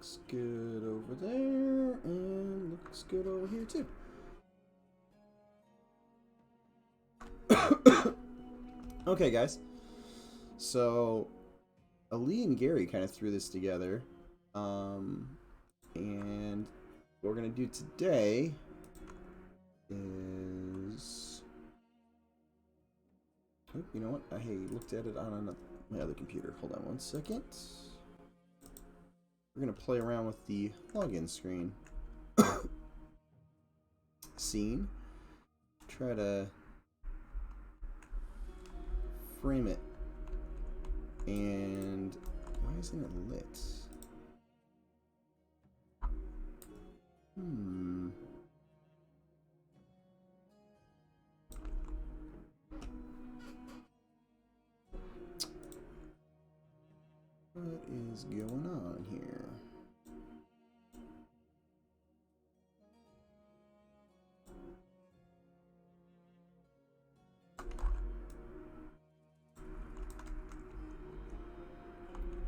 Looks good over there, and looks good over here too. Okay, guys. So, Ali and Gary kind of threw this together. And what we're going to do today is... Oh, you know what? I looked at it on my other computer. Hold on one second. We're going to play around with the login screen. Scene. Try to frame it. And why isn't it lit? What is going on here?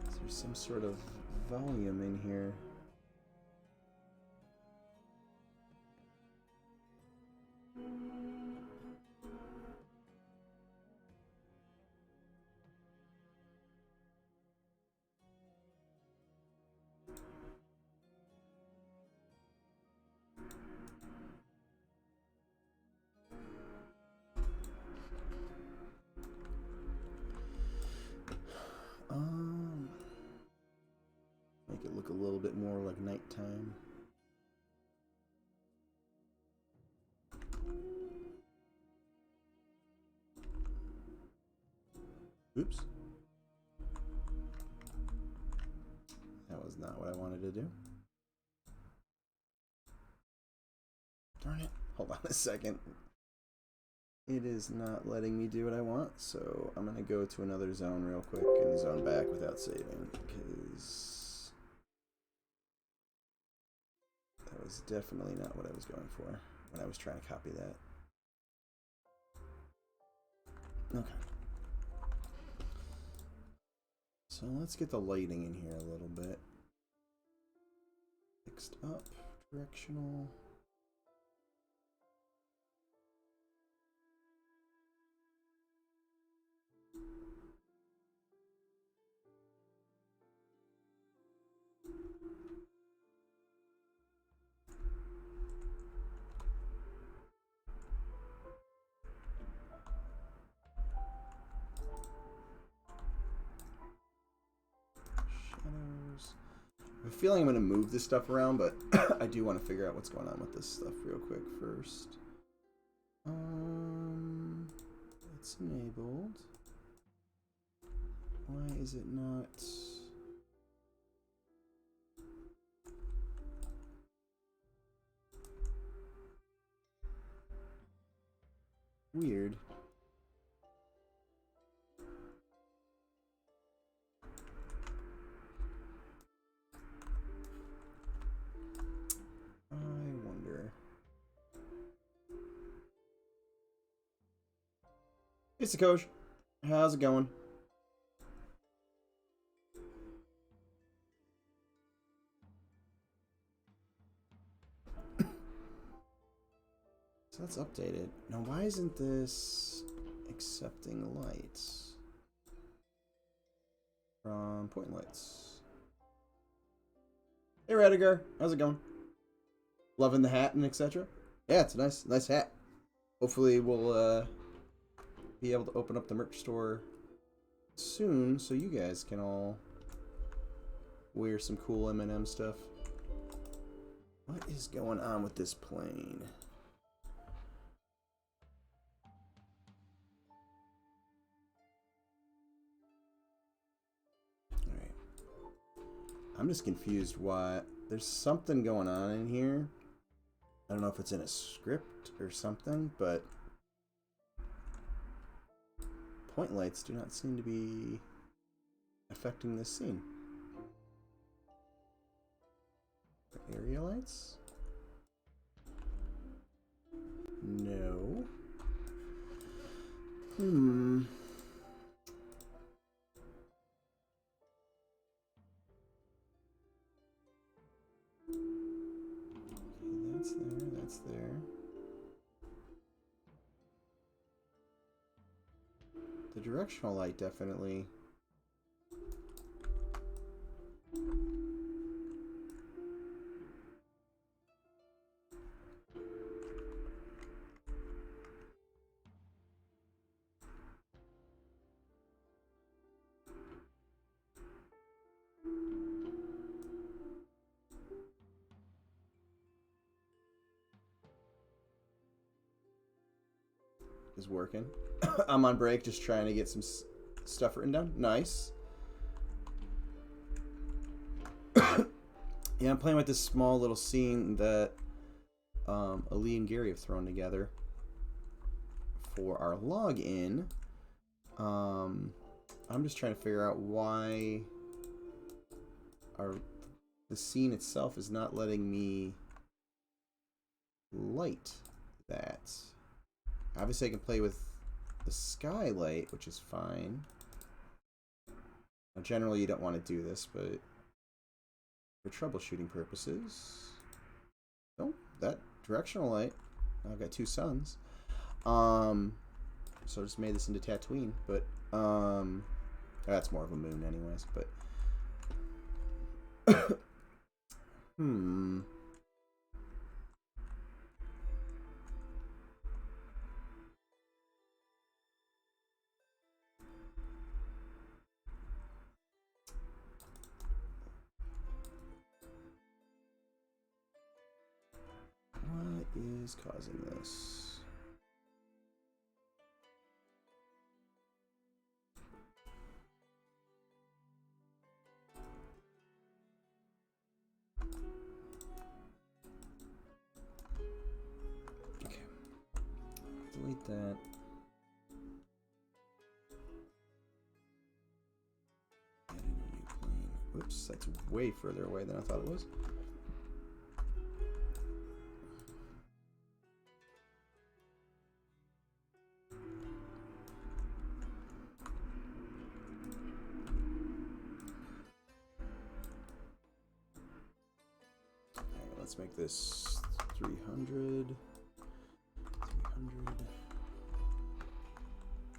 Is there some sort of volume in here? Make it look a little bit more like nighttime. Oops. That was not what I wanted to do. Darn it. Hold on a second. It is not letting me do what I want, so I'm going to go to another zone real quick and zone back without saving, because that was definitely not what I was going for when I was trying to copy that. Okay. So let's get the lighting in here a little bit. Fixed up, directional. I have a feeling I'm going to move this stuff around, but I do want to figure out what's going on with this stuff real quick first. It's enabled. Why is it not? Weird. I wonder. Hey, Sakosh. How's it going? So that's updated. Now, why isn't this accepting lights from point lights? Hey, Rediger. How's it going? Loving the hat and etc. Yeah, it's a nice hat. Hopefully, we'll be able to open up the merch store soon, so you guys can all wear some cool M&M stuff. What is going on with this plane? Alright. I'm just confused why. There's something going on in here. I don't know if it's in a script or something, but point lights do not seem to be affecting this scene. Area lights? No. the directional light definitely is working. I'm on break just trying to get some stuff written down. Nice. Yeah, I'm playing with this small little scene that Ali and Gary have thrown together for our login. I'm just trying to figure out why the scene itself is not letting me light that. Obviously I can play with the skylight, which is fine. Now, generally you don't want to do this, but for troubleshooting purposes. Oh, that directional light. I've got two suns. So I just made this into Tatooine, but that's more of a moon anyways, but what is causing this? Okay. Delete that. Add in a new plane. Whoops, that's way further away than I thought it was. Let's make this 300. 300.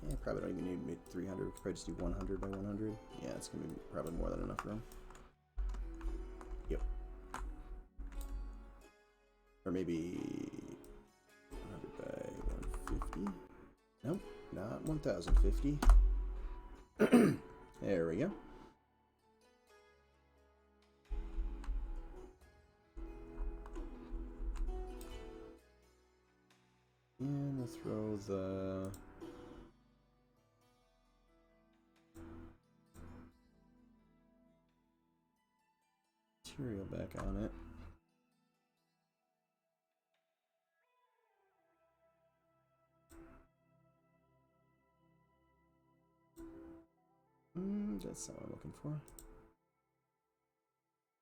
Yeah, probably don't even need 300. We could probably just do 100 by 100. Yeah, it's going to be probably more than enough room. Yep. Or maybe 100 by 150. Nope, not 1050. There we go. And we'll throw the material back on it. That's not what I'm looking for.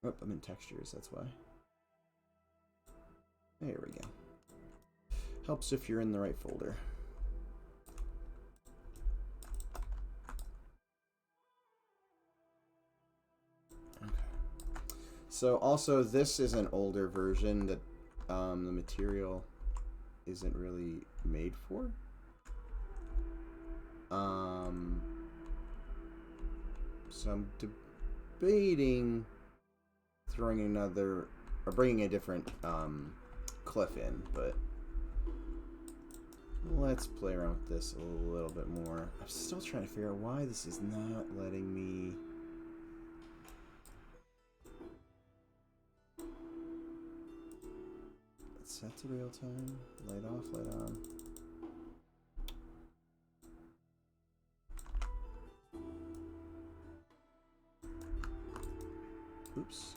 Oh, I'm in textures, that's why. There we go. Helps if you're in the right folder. Okay. So also this is an older version that the material isn't really made for. So I'm debating throwing another or bringing a different cliff in, but let's play around with this a little bit more. I'm still trying to figure out why this is not letting me. Let's set to real time. Light off, light on. Oops.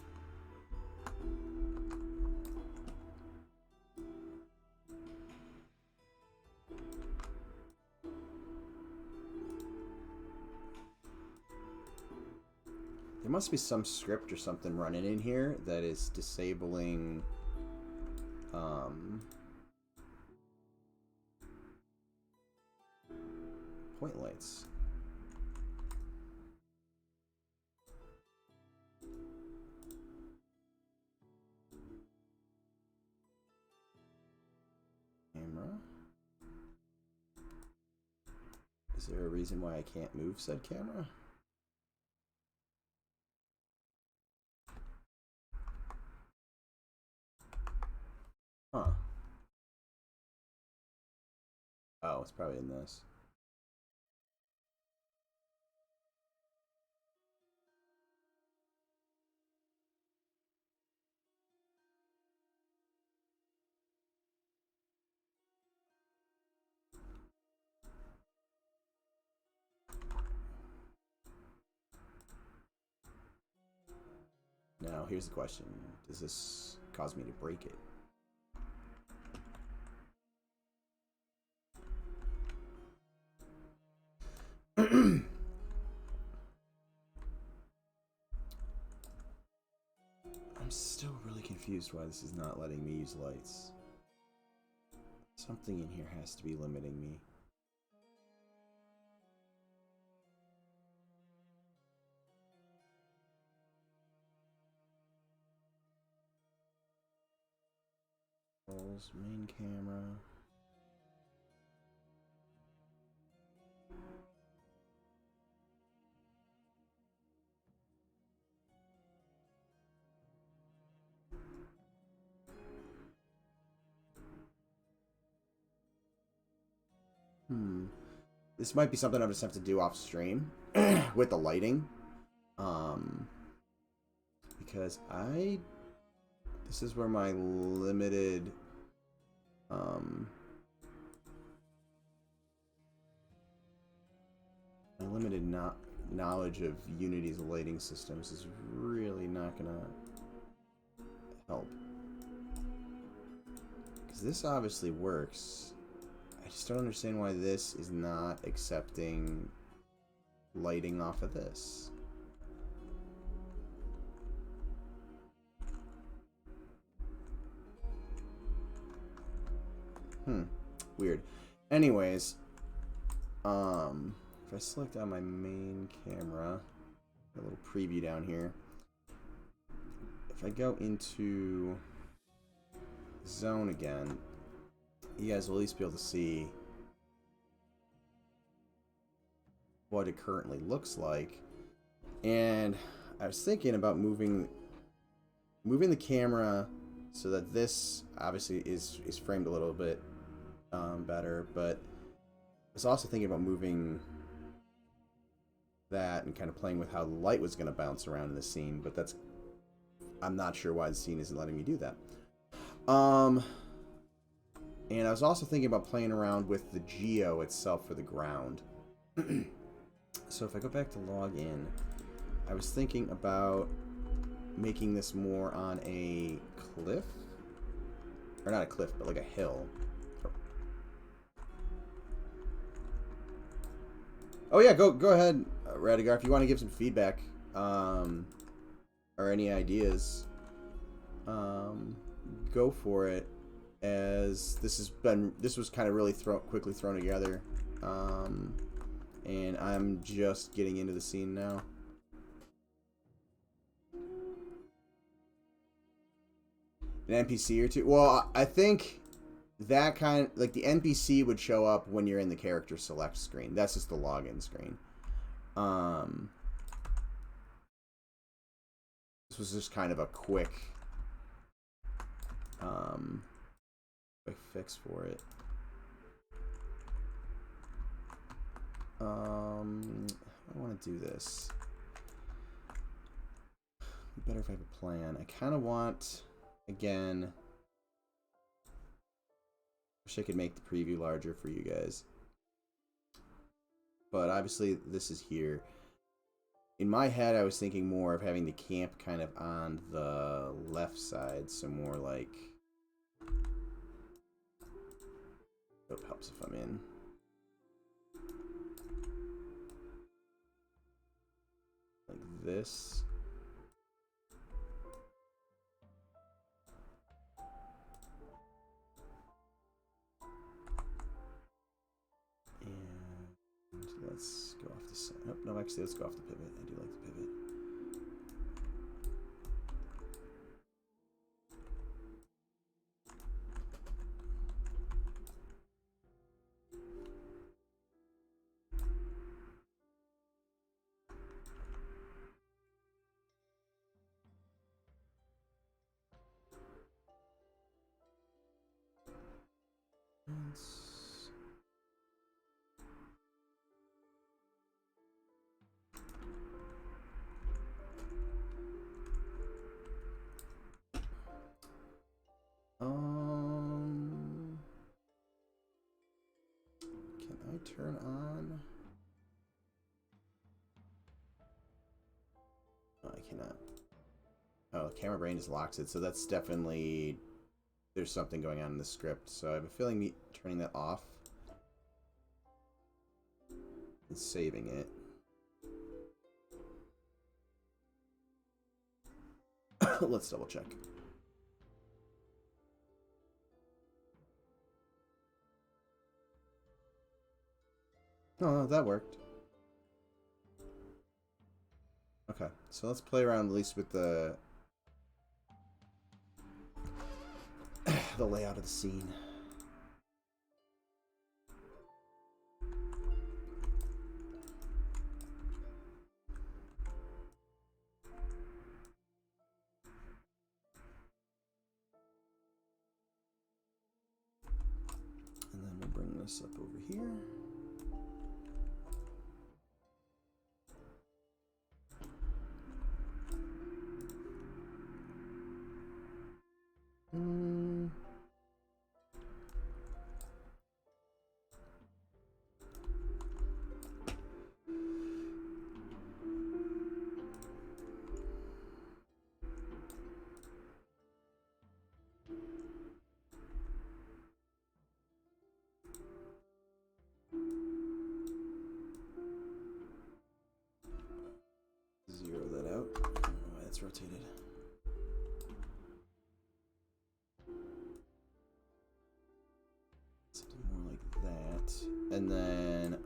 There must be some script or something running in here that is disabling point lights. Camera. Is Is there a reason why I can't move said camera? Huh. Oh, it's probably in this. Now, here's the question. Does this cause me to break it? I'm still really confused why this is not letting me use lights. Something in here has to be limiting me. Main camera. This might be something I just have to do off stream with the lighting. Because this is where my limited knowledge of Unity's lighting systems is really not gonna help. Because this obviously works. I just don't understand why this is not accepting lighting off of this. Weird. Anyways, if I select on my main camera, a little preview down here. If I go into zone again, you guys will at least be able to see what it currently looks like. And I was thinking about moving the camera so that this obviously is framed a little bit better, but I was also thinking about moving that and kind of playing with how the light was going to bounce around in the scene, but I'm not sure why the scene isn't letting me do that. And I was also thinking about playing around with the geo itself for the ground. So if I go back to log in, I was thinking about making this more on a cliff, or not a cliff, but like a hill. Oh yeah, go ahead, Radigar, if you want to give some feedback, or any ideas, go for it. As this was kind of really quickly thrown together, and I'm just getting into the scene now. An NPC or two? Well, I think that kind of, like, the NPC would show up when you're in the character select screen. That's just the login screen. This was just kind of a quick fix for it. I want to do this. Better if I have a plan. I kind of want, again, wish I could make the preview larger for you guys. But obviously this is here. In my head, I was thinking more of having the camp kind of on the left side, so more like... Hope helps if I'm in. Like this. And let's go off the side. Oh, no, actually, let's go off the pivot. I do like the pivot. on. Oh, I cannot. Oh, camera brain just locks it, so that's definitely... There's something going on in the script, so I have a feeling me turning that off and saving it. Let's double check. Oh, that worked. Okay, so let's play around at least with the the layout of the scene. And then we'll bring this up over here. Zero that out. I don't know why it's rotated. Something more like that. And then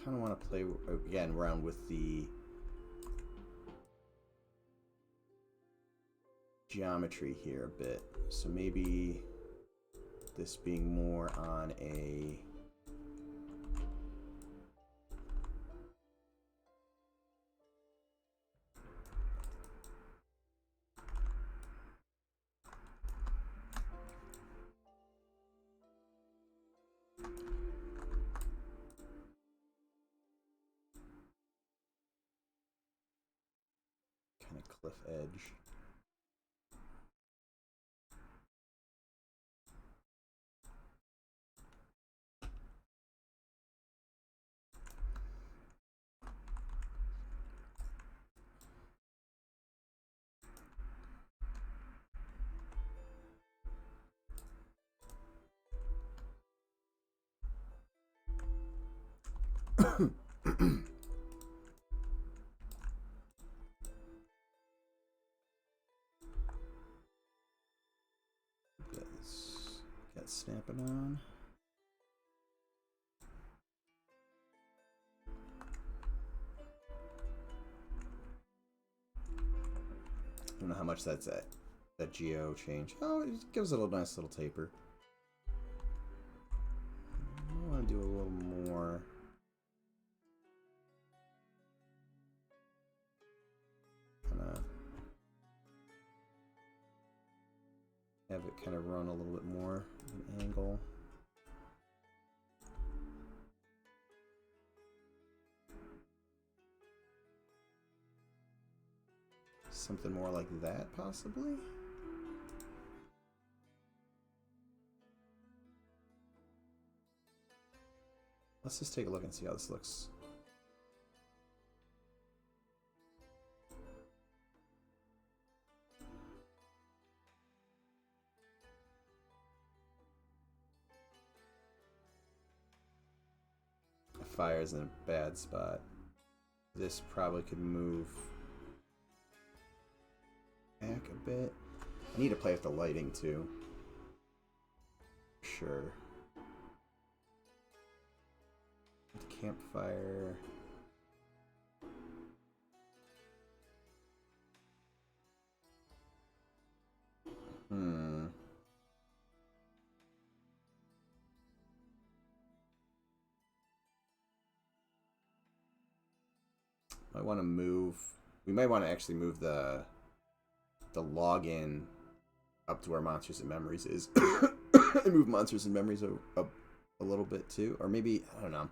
kind of want to play again around with the geometry here a bit. So maybe this being more on a kind of cliff edge. Got snapping on. I don't know how much that's at. That geo change. Oh, it gives it a nice little taper. I want to do a little more. Have it kind of run a little bit more of an angle. Something more like that, possibly? Let's just take a look and see how this looks. Fire's in a bad spot. This probably could move back a bit. I need to play with the lighting too. Sure. With the campfire. I want to move. We might want to actually move the login up to where Monsters and Memories is, and move Monsters and Memories up a little bit too, or maybe I don't know.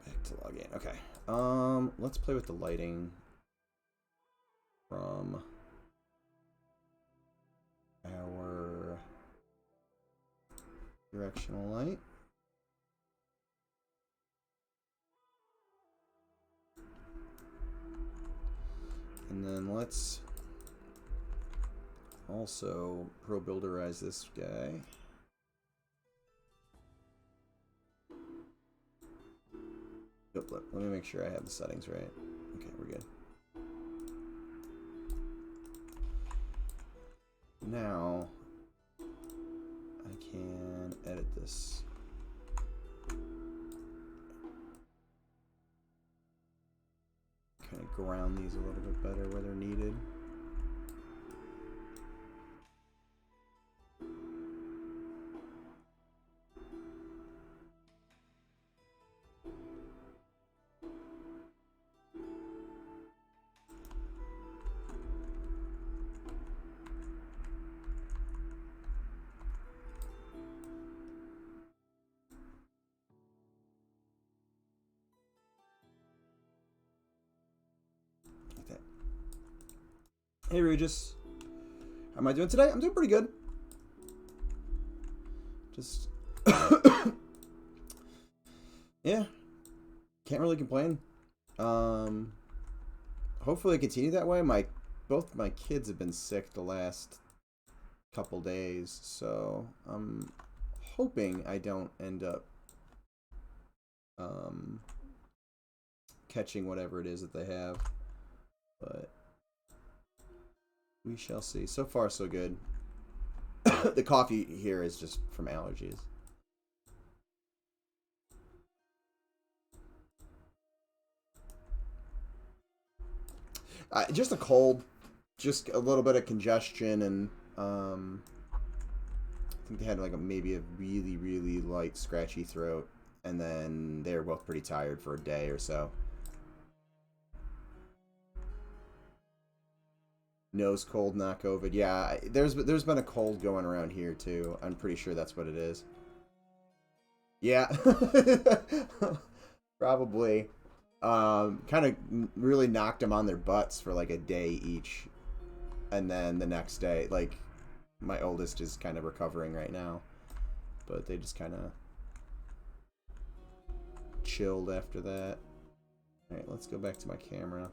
Back to login. Okay. Let's play with the lighting from. Directional Light. And then let's also pro-builderize this guy. Yep, let me make sure I have the settings right. Okay, we're good. Now, I can edit this. Kind of ground these a little bit better where they're needed. Hey Regis, how am I doing today? I'm doing pretty good. Just, yeah, can't really complain. Hopefully continue that way. Both my kids have been sick the last couple days, so I'm hoping I don't end up catching whatever it is that they have, but we shall see. So far, so good. The coffee here is just from allergies. Just a cold, just a little bit of congestion, and I think they had like maybe a really, really light scratchy throat, and then they were both pretty tired for a day or so. Nose cold, not COVID. Yeah, there's been a cold going around here too. I'm pretty sure that's what it is. Yeah, probably. Kind of really knocked them on their butts for like a day each, and then the next day, like my oldest is kind of recovering right now, but they just kind of chilled after that. All right, let's go back to my camera.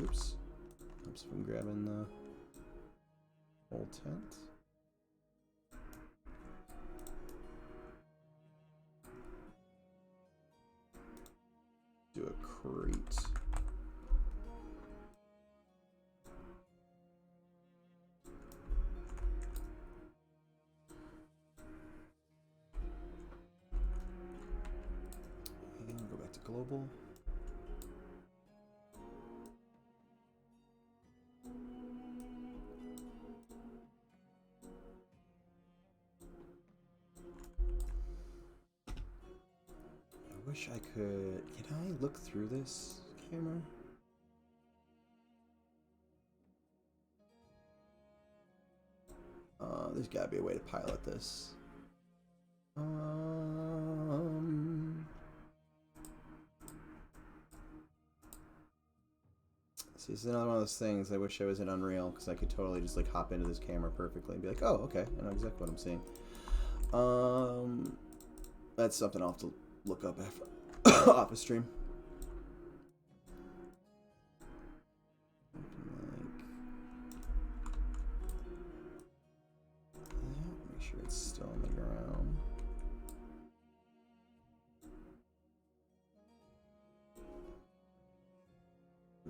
Oops. Oops, from grabbing the whole tent. Do a crate. And go back to global. I wish I could. Can I look through this camera? There's gotta be a way to pilot this. See, this is another one of those things. I wish I was in Unreal, because I could totally just like hop into this camera perfectly and be like, oh, okay, I know exactly what I'm seeing. That's something I'll have to look up after off a stream. Make sure it's still on the ground.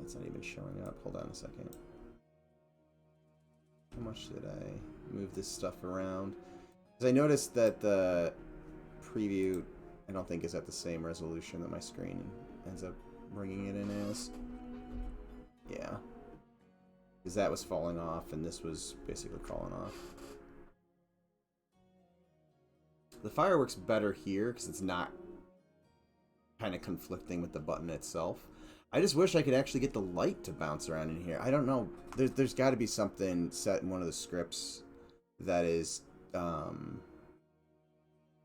It's not even showing up. Hold on a second. How much did I move this stuff around? Because I noticed that the preview, I don't think, is at the same resolution that my screen ends up bringing it in as. Yeah. Because that was falling off, and this was basically falling off. The fire works better here, because it's not kind of conflicting with the button itself. I just wish I could actually get the light to bounce around in here. I don't know. There's got to be something set in one of the scripts that is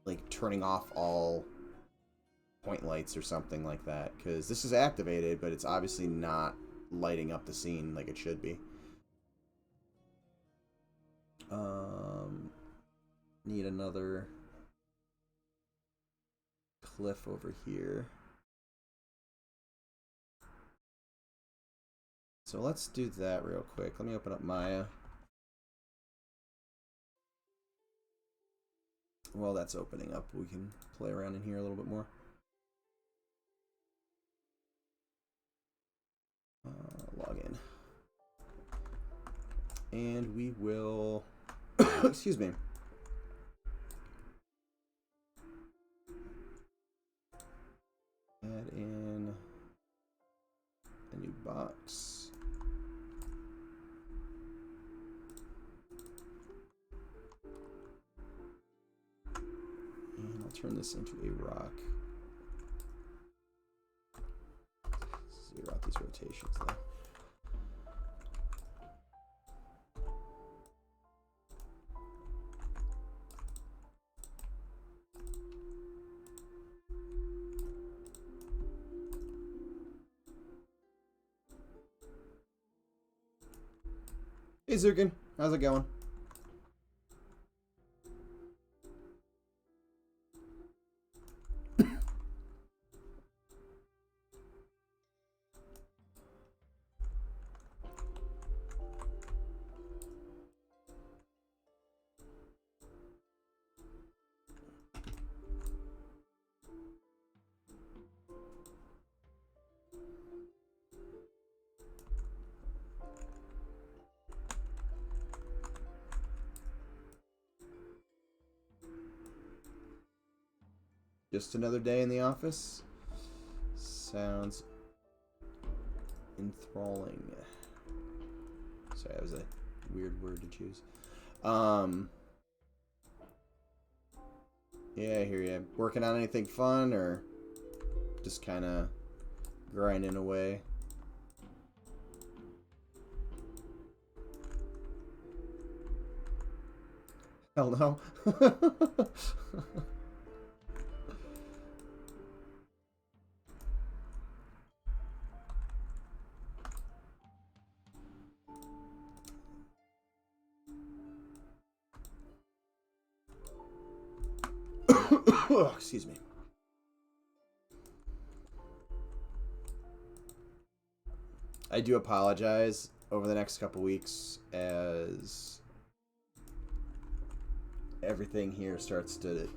like turning off all point lights or something like that. Because this is activated, but it's obviously not lighting up the scene like it should be. Need another cliff over here. So let's do that real quick. Let me open up Maya. While that's opening up, we can play around in here a little bit more. Log in. And we will... excuse me. Add in a new box. And I'll turn this into a rock. Zero out these rotations though. Hey Zurkin, how's it going? Just another day in the office. Sounds enthralling. Sorry, that was a weird word to choose. Yeah, I hear you. Working on anything fun or just kind of grinding away? Hell no. Oh, excuse me. I do apologize over the next couple weeks as everything here starts to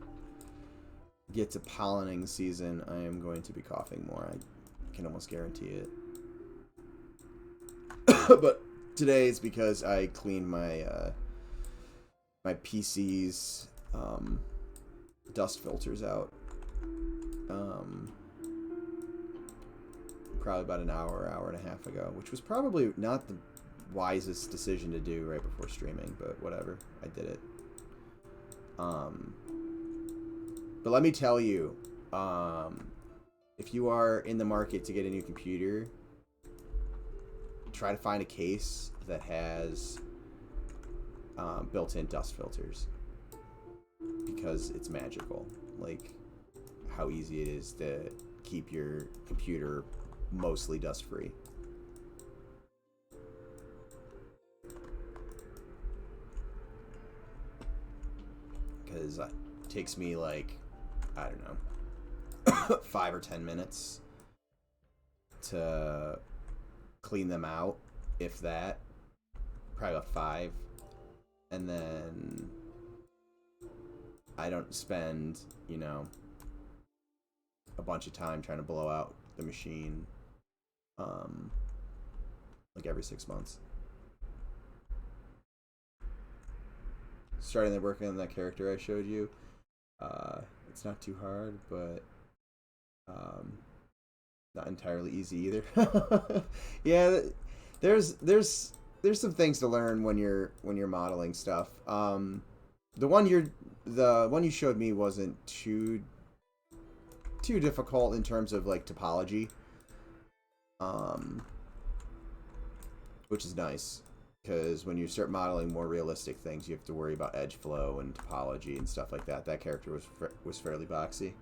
get to pollinating season. I am going to be coughing more. I can almost guarantee it. But today is because I cleaned my my PC's dust filters out. Probably about an hour and a half ago, which was probably not the wisest decision to do right before streaming, but whatever. I did it. But let me tell you, if you are in the market to get a new computer, try to find a case that has built-in dust filters, because it's magical. Like how easy it is to keep your computer mostly dust-free. Because it takes me like, I don't know, 5 or 10 minutes to clean them out, if that. Probably about 5. And then I don't spend, you know, a bunch of time trying to blow out the machine like every 6 months. Starting to working on that character I showed you. It's not too hard, but not entirely easy either. Yeah, there's some things to learn when you're modeling stuff. The one you showed me wasn't too difficult in terms of like topology, which is nice, because when you start modeling more realistic things, you have to worry about edge flow and topology and stuff like that. That character was fairly boxy.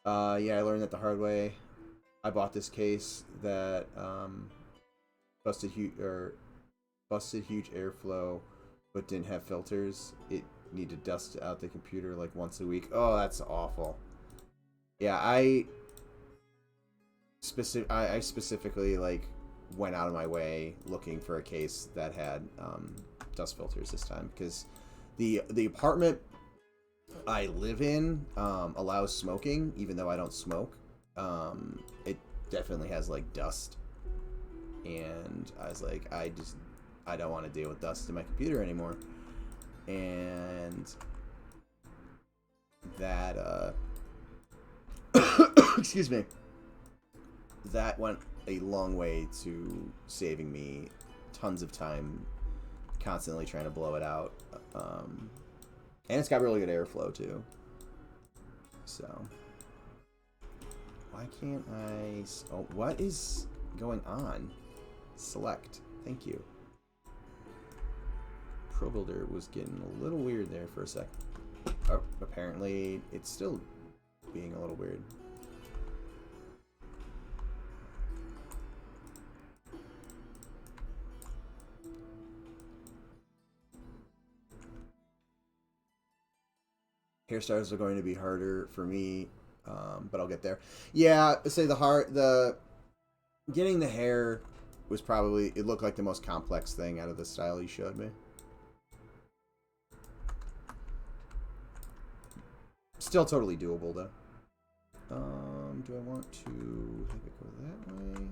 Yeah, I learned that the hard way. busted huge airflow, but didn't have filters. It needed to dust out the computer like once a week. Oh, that's awful. Yeah, I specifically like went out of my way looking for a case that had dust filters this time, because the apartment I live in allows smoking, even though I don't smoke. It definitely has like dust, and I was like, I don't want to deal with dust in my computer anymore. And that excuse me, that went a long way to saving me tons of time constantly trying to blow it out. And it's got really good airflow too. So why can't I... Oh, what is going on? Select. Thank you. Pro Builder was getting a little weird there for a sec. Oh, apparently it's still being a little weird. Hairstyles are going to be harder for me, but I'll get there. Yeah, say the getting the hair was probably, it looked like the most complex thing out of the style you showed me. Still totally doable though. Do I want to have it go that way?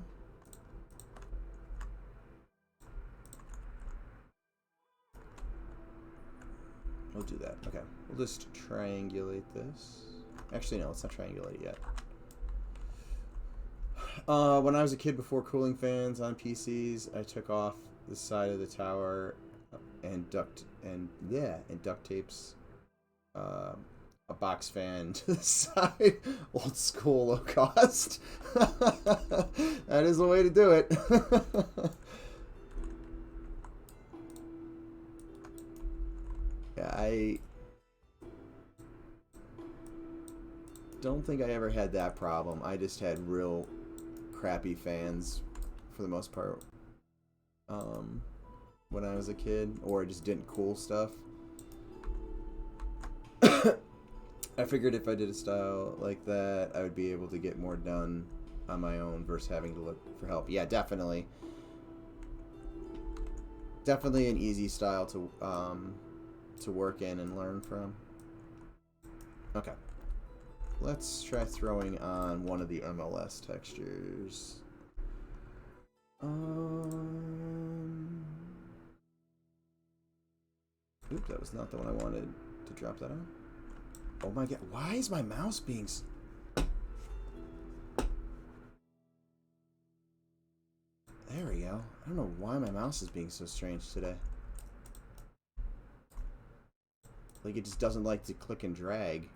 We'll do that. Okay. We'll just triangulate this. Actually, no, let's not triangulate it yet. When I was a kid, before cooling fans on PCs, I took off the side of the tower and duct tapes a box fan to the side. Old school, low cost. That is the way to do it. Yeah, I don't think I ever had that problem. I just had real crappy fans for the most part when I was a kid, or I just didn't cool stuff. I figured if I did a style like that, I would be able to get more done on my own versus having to look for help. Yeah, definitely. Definitely an easy style to work in and learn from. Okay. Let's try throwing on one of the Mls textures. Oops, that was not the one I wanted to drop that on. Oh my god, why is my mouse being... There we go. I don't know why my mouse is being so strange today. Like, it just doesn't like to click and drag.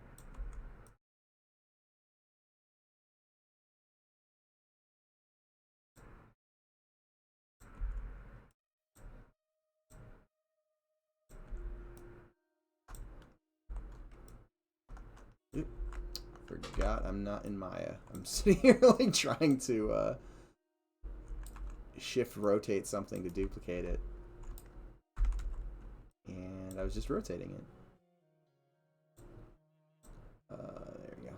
Oop. Forgot I'm not in Maya. I'm sitting here, like, trying to, shift rotate something to duplicate it. And I was just rotating it. There we go.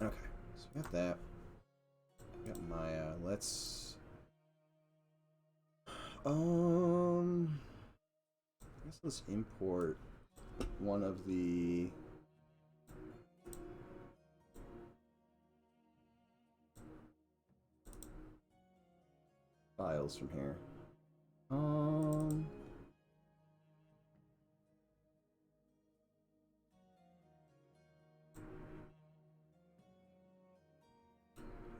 Okay, so we got that. We got Maya. Let's... I guess let's import one of the... files from here.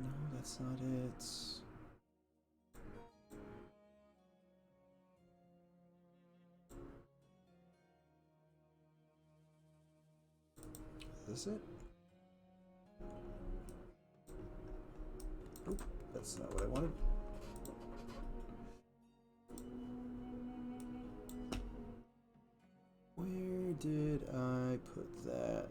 No, that's not it. Is this it? That's not what I wanted. Where did I put that?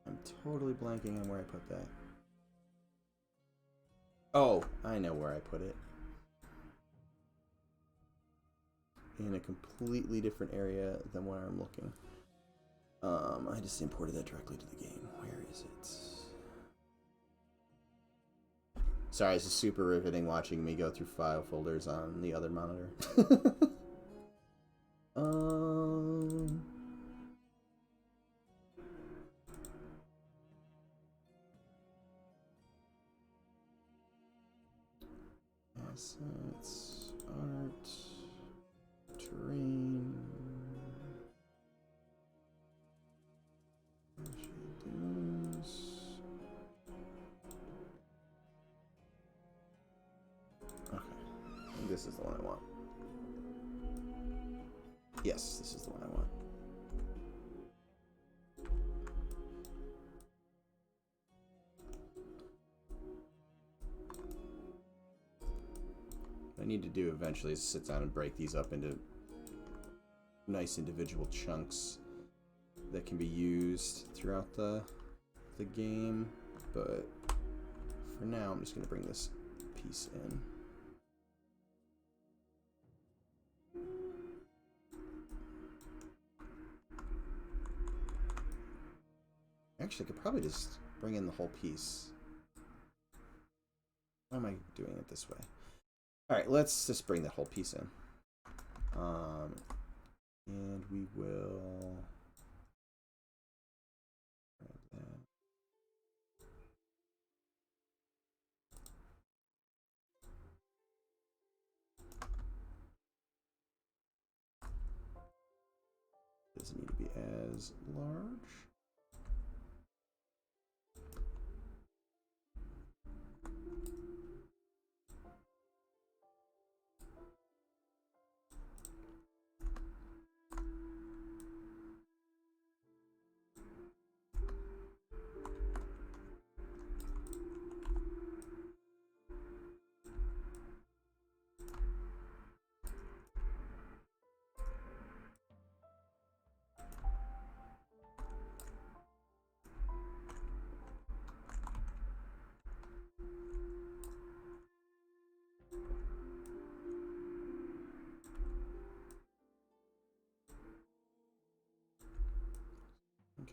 I'm totally blanking on where I put that. Oh, I know where I put it. In a completely different area than where I'm looking. I just imported that directly to the game. Where is it? Sorry, this is super riveting watching me go through file folders on the other monitor. Assets, art, terrain. Okay, I think this is the one I want. Yes, this is the one I want. What I need to do eventually is sit down and break these up into nice individual chunks that can be used throughout the game, but for now I'm just going to bring this piece in. Actually, I could probably just bring in the whole piece. Why am I doing it this way? Alright, let's just bring that whole piece in. And we will... Doesn't need to be as large.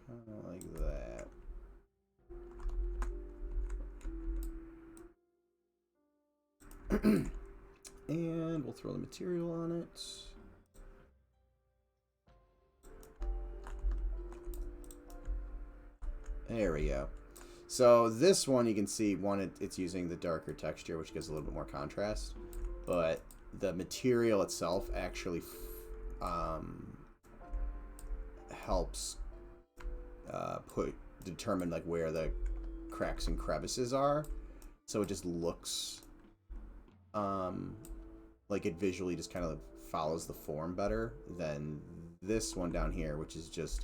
Kind of like that. And we'll throw the material on it. There we go. So this one you can see, it's using the darker texture, which gives a little bit more contrast. But the material itself actually helps determine like where the cracks and crevices are. So it just looks like it visually just kind of follows the form better than this one down here, which is just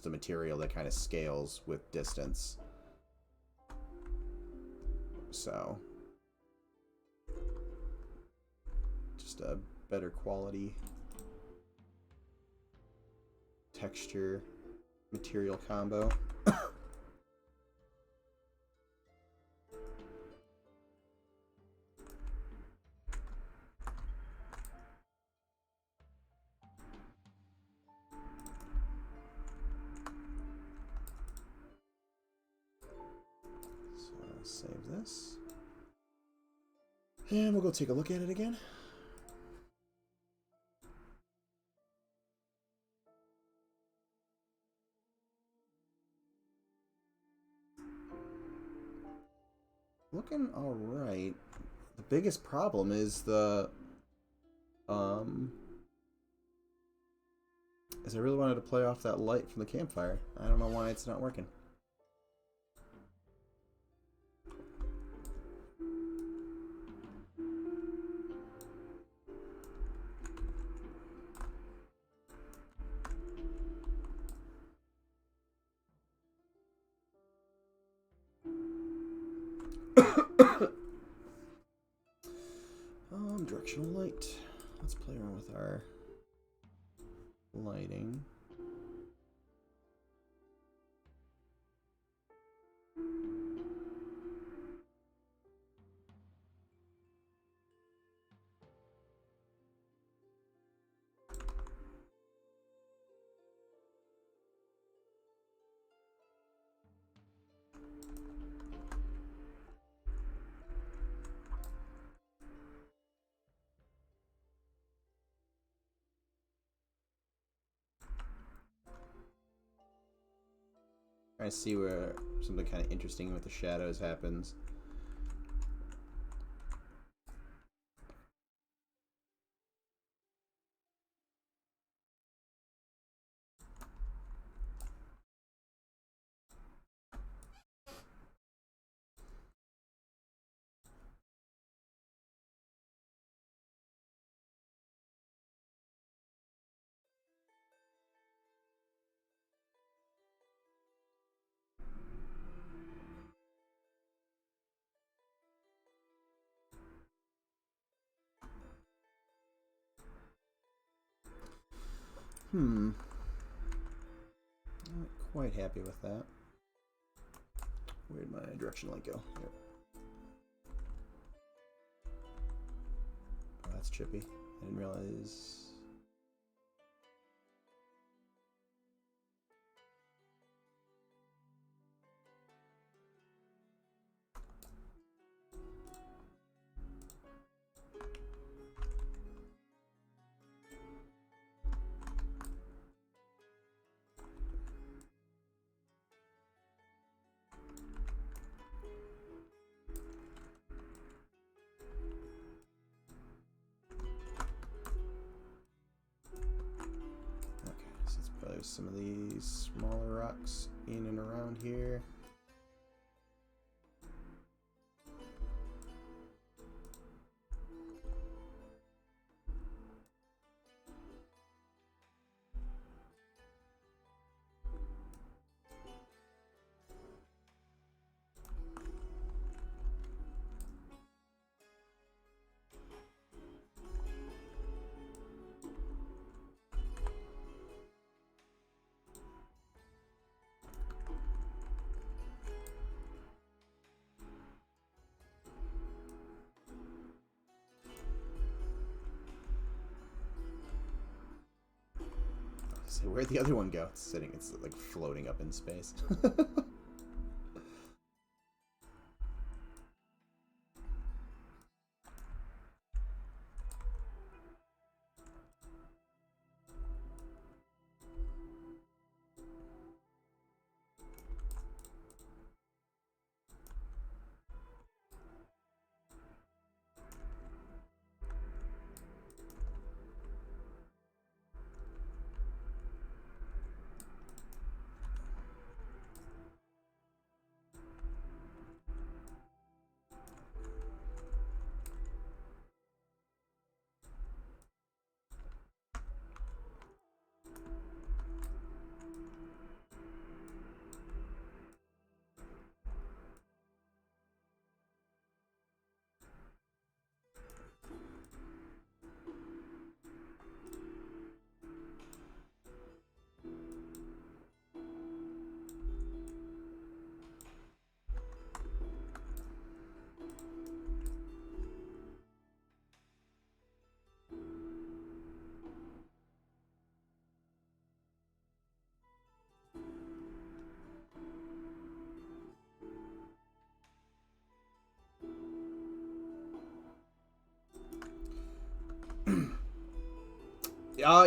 a material that kind of scales with distance. So just a better quality texture material combo. Save this. And we'll go take a look at it again. Looking alright. The biggest problem is the is I really wanted to play off that light from the campfire. I don't know why it's not working. Directional light. Let's play around with our lighting. Trying to see where something kind of interesting with the shadows happens. Not quite happy with that. Where'd my directional light go? Here. Oh, that's chippy. I didn't realize. Some of these smaller rocks in and around here. So where'd the other one go? It's sitting, it's like floating up in space.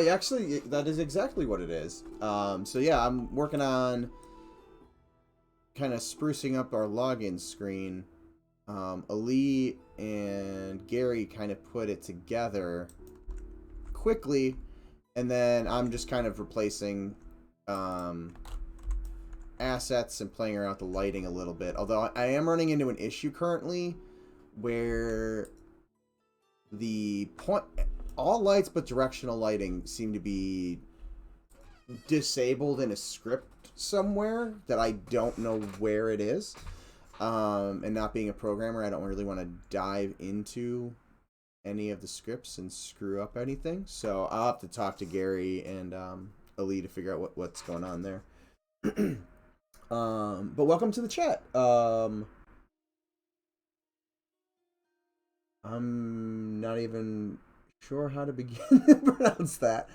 Actually, that is exactly what it is. So yeah, I'm working on kind of sprucing up our login screen. Ali and Gary kind of put it together quickly, and then I'm just kind of replacing assets and playing around with the lighting a little bit. Although I am running into an issue currently where the all lights but directional lighting seem to be disabled in a script somewhere that I don't know where it is. And not being a programmer, I don't really want to dive into any of the scripts and screw up anything. So I'll have to talk to Gary and Ali to figure out what's going on there. But welcome to the chat. I'm not even sure how to begin to pronounce that.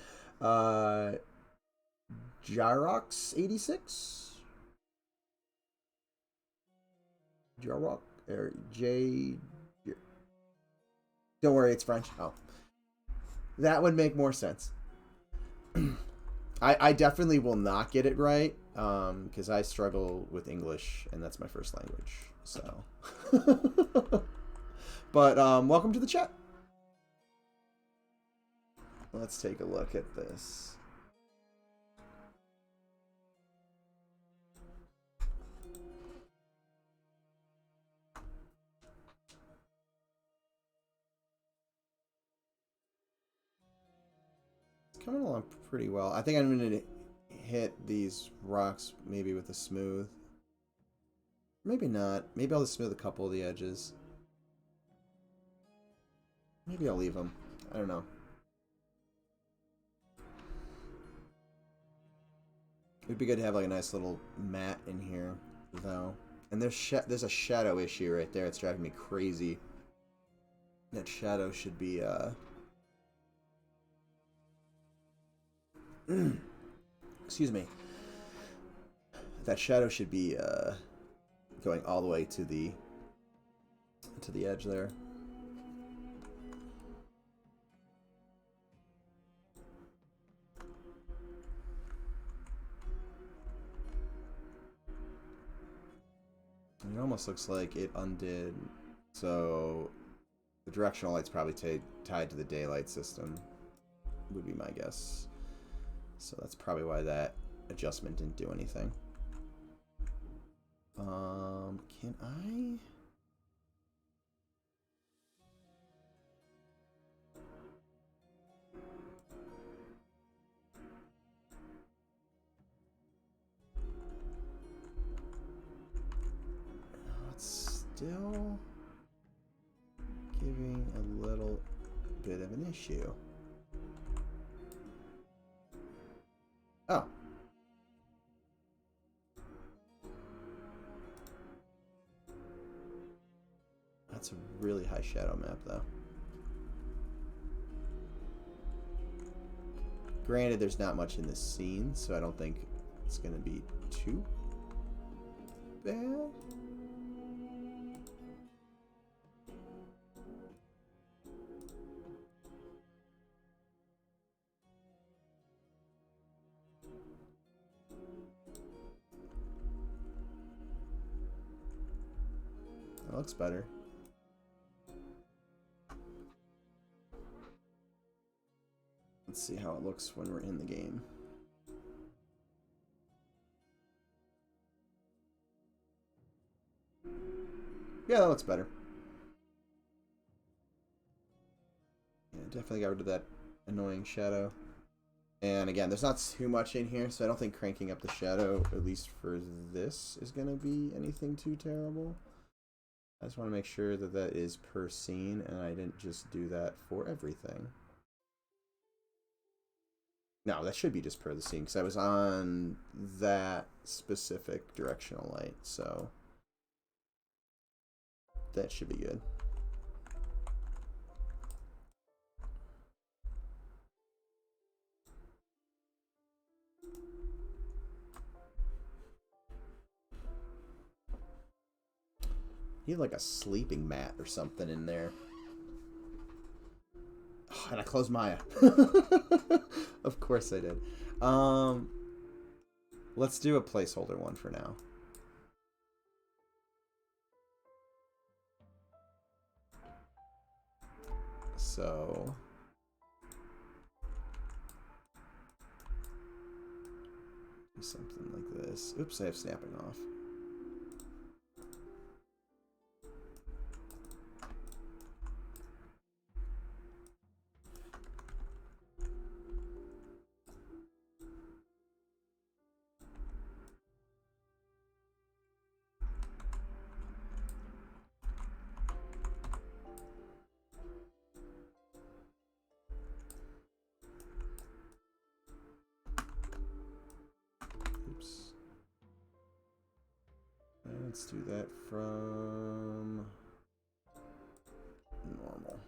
Gyrox86? Jarok or J. Don't worry, it's French. Oh, that would make more sense. I definitely will not get it right because I struggle with English and that's my first language. So, but welcome to the chat. Let's take a look at this. Coming along pretty well. I think I'm going to hit these rocks maybe with a smooth. Maybe not. Maybe I'll just smooth a couple of the edges. Maybe I'll leave them. I don't know. It'd be good to have like a nice little mat in here, though. And there's a shadow issue right there. It's driving me crazy. That shadow should be excuse me. That shadow should be going all the way to the edge there. It almost looks like it undid. So the directional light's probably tied to the daylight system, would be my guess. So that's probably why that adjustment didn't do anything. Can I? It's still giving a little bit of an issue. Oh. That's a really high shadow map, though. Granted, there's not much in this scene, so I don't think it's going to be too bad. That looks better. Let's see how it looks when we're in the game. Yeah, that looks better. Yeah, definitely got rid of that annoying shadow. And again, there's not too much in here, so I don't think cranking up the shadow, at least for this, is going to be anything too terrible. I just want to make sure that that is per scene, and I didn't just do that for everything. No, that should be just per the scene, because I was on that specific directional light, so that should be good. Need like a sleeping mat or something in there. Oh, and I closed Maya. Of course I did. Let's do a placeholder one for now. So do something like this. Oops, I have snapping off. do that from normal.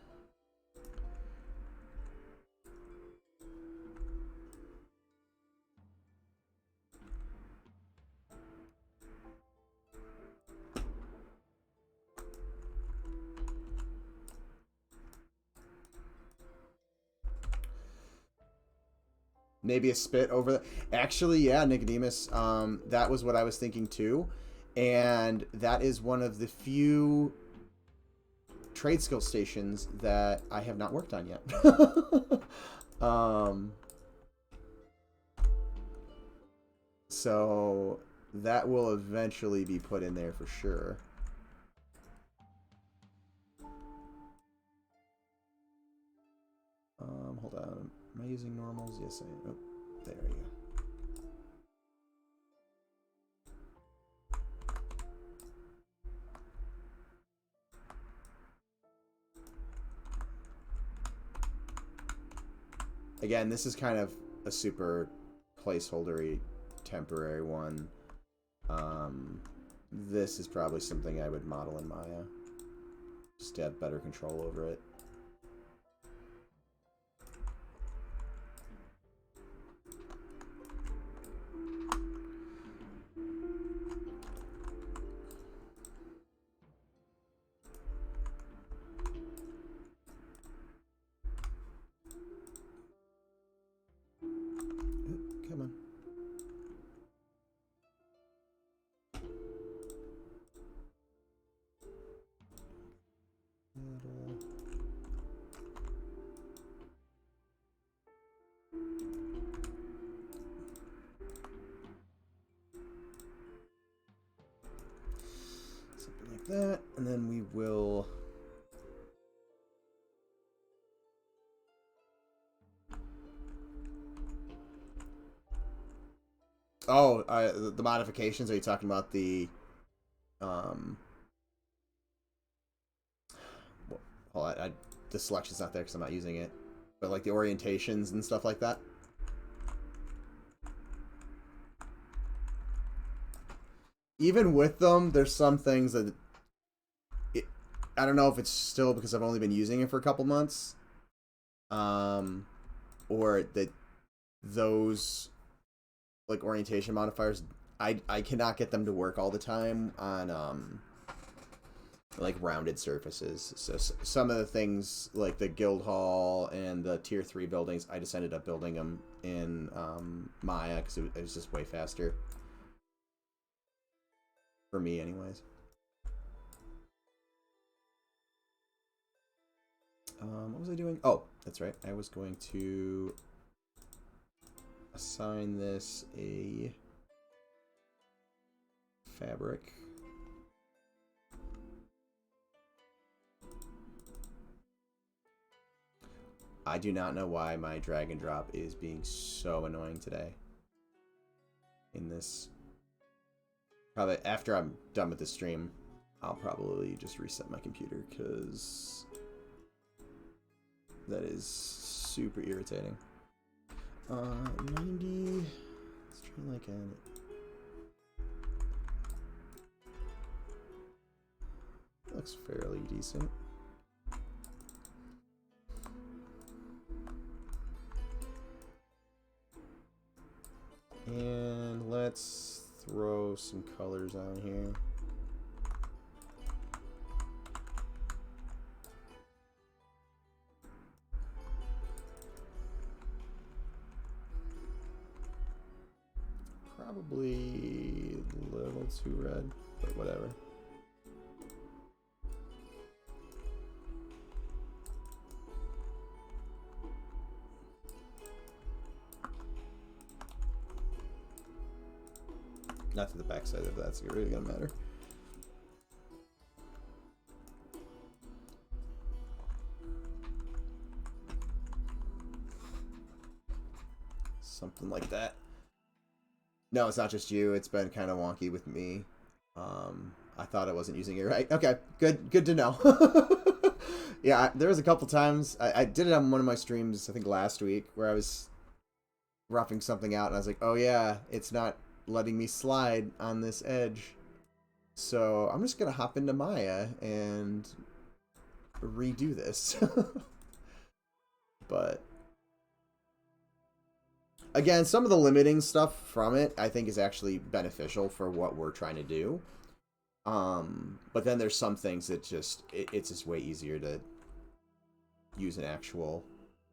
Maybe a spit over the... Actually, yeah, Nicodemus. That was what I was thinking too. And that is one of the few trade skill stations that I have not worked on yet. So that will eventually be put in there for sure. Hold on. Am I using normals? Yes, I am. Oh, there you go. Again, this is kind of a super placeholdery, temporary one. This is probably something I would model in Maya, just to have better control over it. Come on. Something like that, and then we will... Oh, the modifications, are you talking about the... Well, the selection's not there because I'm not using it. But like the orientations and stuff like that. Even with them, there's some things that... I don't know if it's still because I've only been using it for a couple months. Or that those... like orientation modifiers, I cannot get them to work all the time on like rounded surfaces. So some of the things like the guild hall and the tier 3 buildings, I just ended up building them in Maya because it was just way faster for me anyways. What was I doing? Oh, that's right, I was going to assign this a fabric. I do not know why my drag and drop is being so annoying today. In this, probably after I'm done with the stream, I'll probably just reset my computer because that is super irritating. 90. Let's try like a... Looks fairly decent. And let's throw some colors on here. Probably a little too red, but whatever. Not to the backside of that's really gonna matter. Something like that. No, it's not just you. It's been kind of wonky with me. I thought I wasn't using it right. Okay, good to know. Yeah, there was a couple times I did it on one of my streams, I think last week, where I was roughing something out, and I was like, oh yeah, it's not letting me slide on this edge. So I'm just gonna hop into Maya and redo this. But again, some of the limiting stuff from it I think is actually beneficial for what we're trying to do. But then there's some things that it's just way easier to use an actual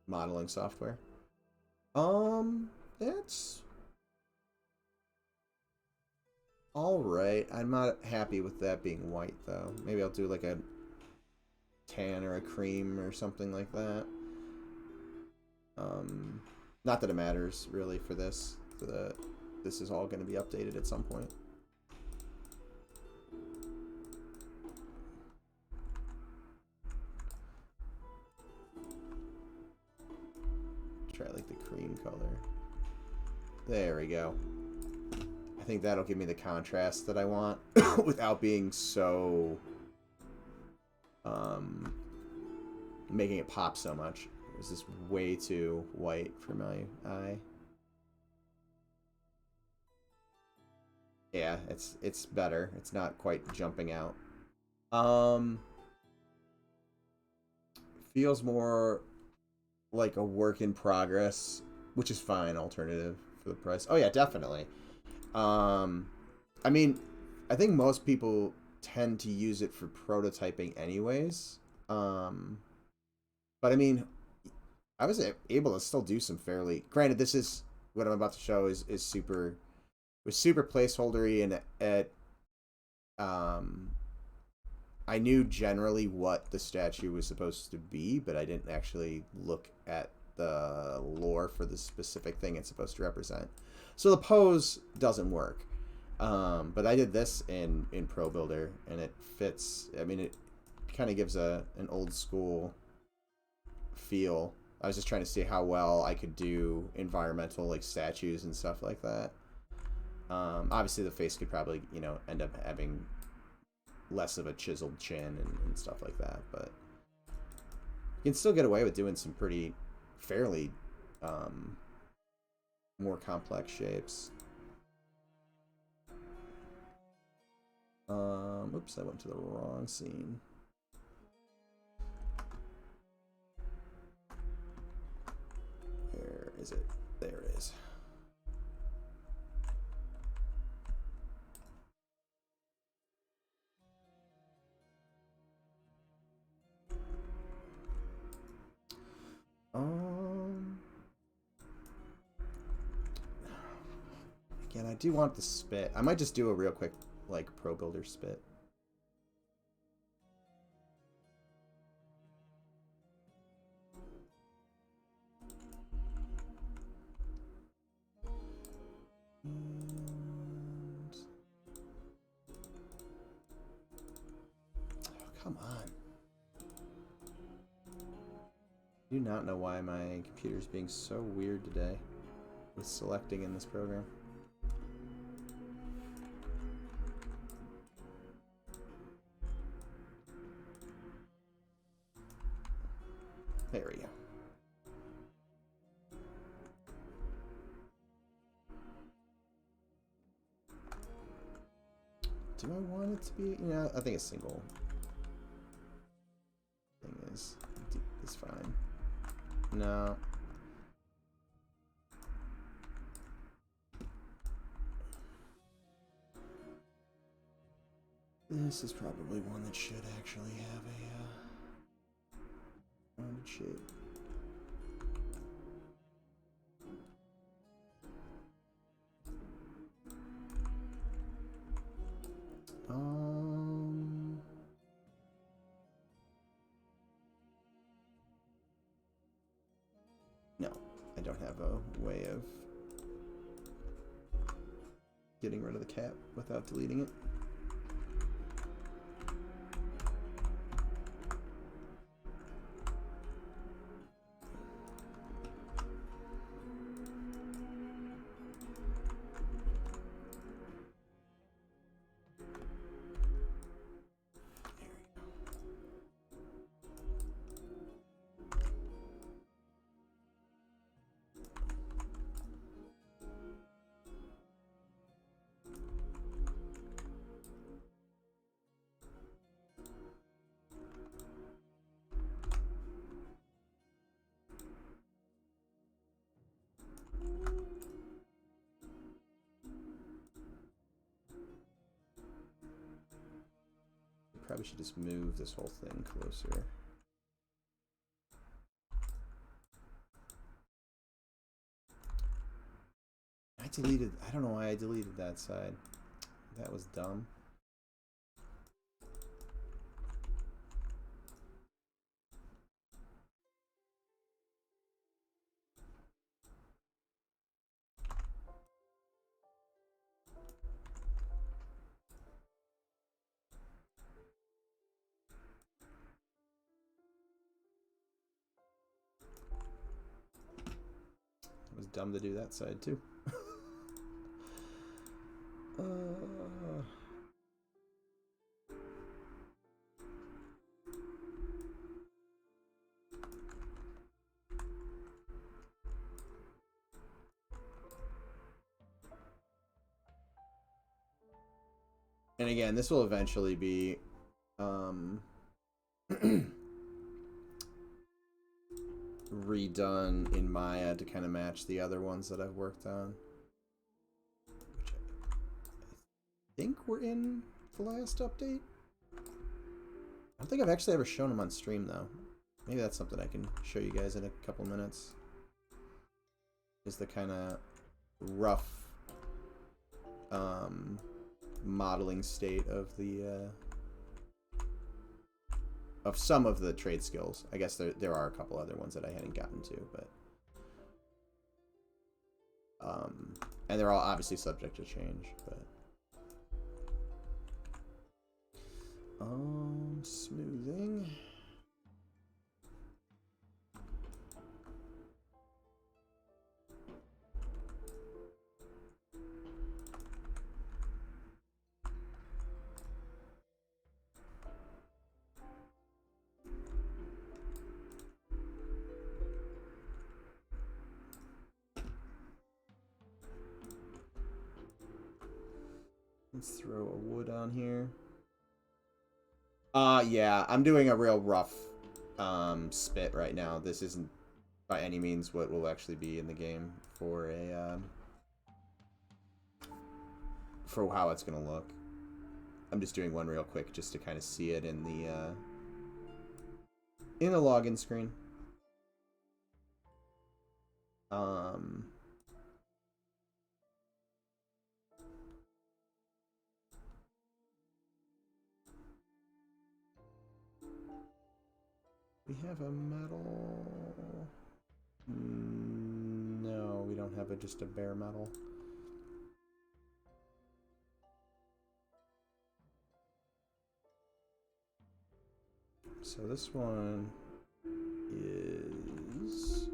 modeling software. That's all right. I'm not happy with that being white though. Maybe I'll do like a tan or a cream or something like that. Not that it matters really for this. This is all going to be updated at some point. Try like the cream color. There we go. I think that'll give me the contrast that I want without being so making it pop so much. This is way too white for my eye. Yeah, it's better. It's not quite jumping out. Feels more like a work in progress, which is fine alternative for the price. Oh yeah, definitely. I mean, I think most people tend to use it for prototyping anyways. But I mean, I was able to still do some fairly. Granted, this is what I'm about to show is super, was super placeholdery, and I knew generally what the statue was supposed to be, but I didn't actually look at the lore for the specific thing it's supposed to represent. So the pose doesn't work. But I did this in Pro Builder, and it fits. I mean, it kind of gives an old school feel. I was just trying to see how well I could do environmental like statues and stuff like that. Obviously, the face could probably, you know, end up having less of a chiseled chin and stuff like that, but you can still get away with doing some pretty fairly more complex shapes. Oops, I went to the wrong scene. Where is it? There it is. Again, I do want the spit. I might just do a real quick, like, Pro Builder spit. And... oh, come on. I do not know why my computer's being so weird today with selecting in this program. There we go. Do I want it to be, you know, I think a single thing is fine. No. This is probably one that should actually have a rounded shape. No, I don't have a way of getting rid of the cap without deleting it. probably should just move this whole thing closer. I don't know why I deleted that side. That was dumb. It was dumb to do that side too. And again, this will eventually be redone in Maya to kind of match the other ones that I've worked on. Which I think we're in the last update. I don't think I've actually ever shown them on stream, though. Maybe that's something I can show you guys in a couple minutes. Is the kind of rough modeling state of the of some of the trade skills. I guess there are a couple other ones that I hadn't gotten to, but and they're all obviously subject to change, but smoothing. Let's throw a wood on here. Yeah, I'm doing a real rough spit right now. This isn't by any means what will actually be in the game for a for how it's gonna look. I'm just doing one real quick just to kind of see it in the login screen. We have a metal. No, we don't have just a bare metal. So this one is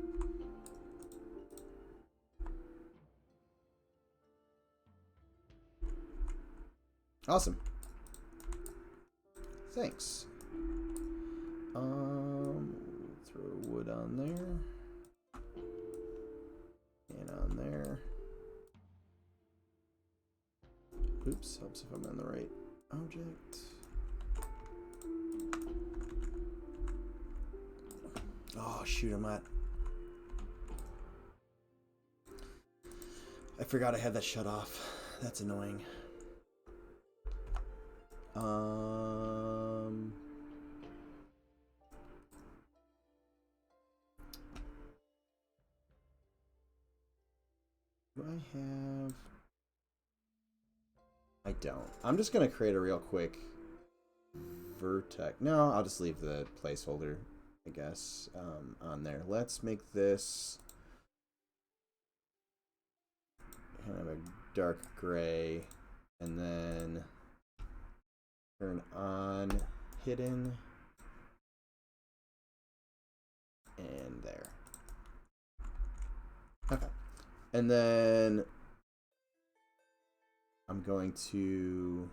awesome. Thanks. Throw wood on there. And on there. Oops, helps if I'm on the right object. Oh, shoot, I forgot I had that shut off. That's annoying. Do I have... I don't. I'm just going to create a real quick vertex. No, I'll just leave the placeholder, I guess, on there. Let's make this kind of a dark gray, and then turn on hidden, and there. Okay. And then I'm going to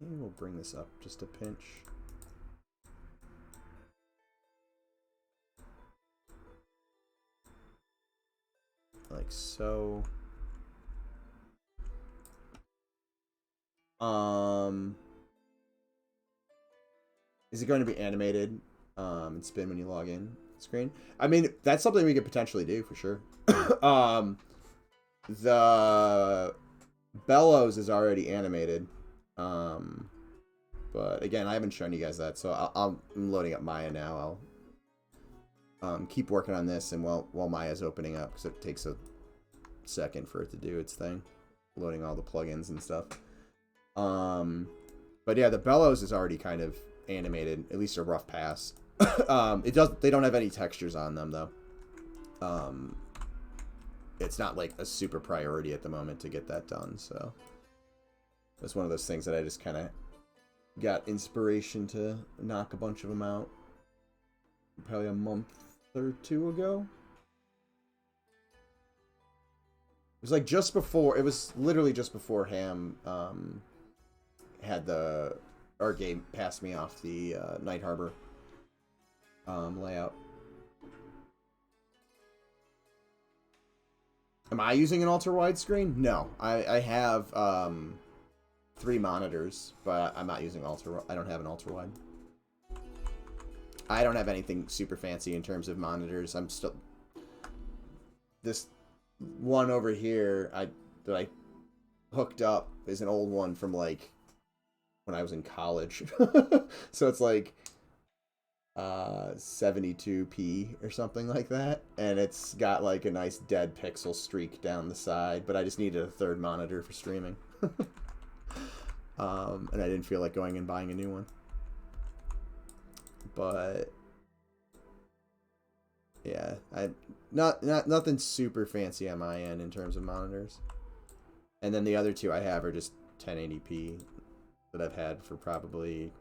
maybe we'll bring this up just a pinch. Like so. Is it going to be animated and spin when you log in screen? I mean, that's something we could potentially do for sure. Bellows is already animated. But again, I haven't shown you guys that, so I'm loading up Maya now. I'll keep working on this, and while Maya's opening up, because it takes a second for it to do its thing, loading all the plugins and stuff. But yeah, the Bellows is already kind of animated, at least a rough pass. They don't have any textures on them though. It's not like a super priority at the moment to get that done, so it's one of those things that I just kind of got inspiration to knock a bunch of them out probably a month or two ago. It was like just before, it was literally just before Ham had our game pass me off the Night Harbor layout. Am I using an ultra wide screen? No, I have 3 monitors, but I'm not using I don't have an ultra wide. I don't have anything super fancy in terms of monitors. I'm still this one over here that I hooked up is an old one from like when I was in college. So it's like 72p or something like that, and it's got like a nice dead pixel streak down the side, but I just needed a 3rd monitor for streaming. And I didn't feel like going and buying a new one. But yeah, nothing super fancy on my end in terms of monitors. And then the other 2 I have are just 1080p that I've had for probably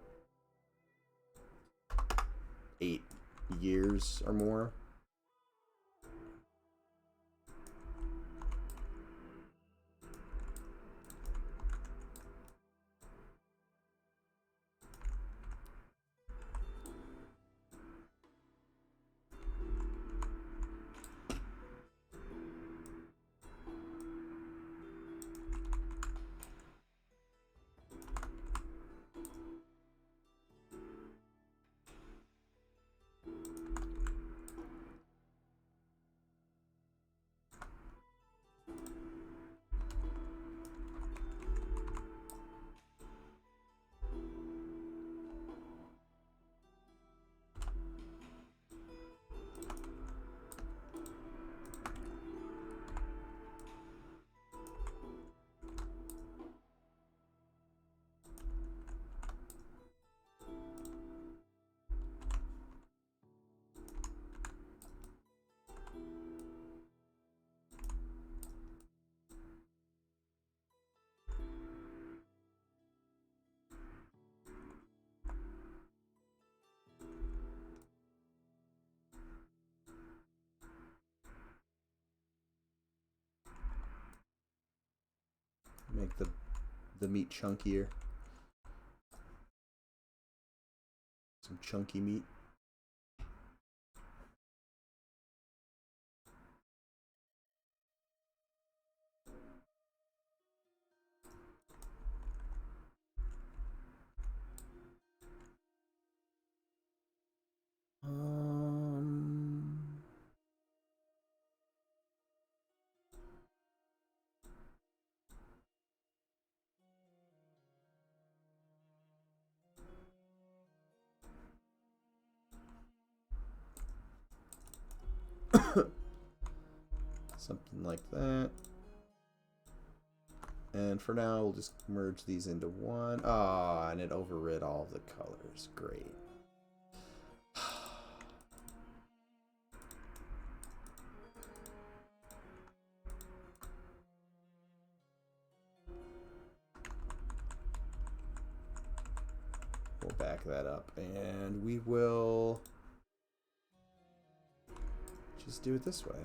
8 years or more. Make the meat chunkier. Some chunky meat. Something like that. And for now, we'll just merge these into one. Ah, and it overrid all of the colors. Great. We'll back that up, and we will just do it this way.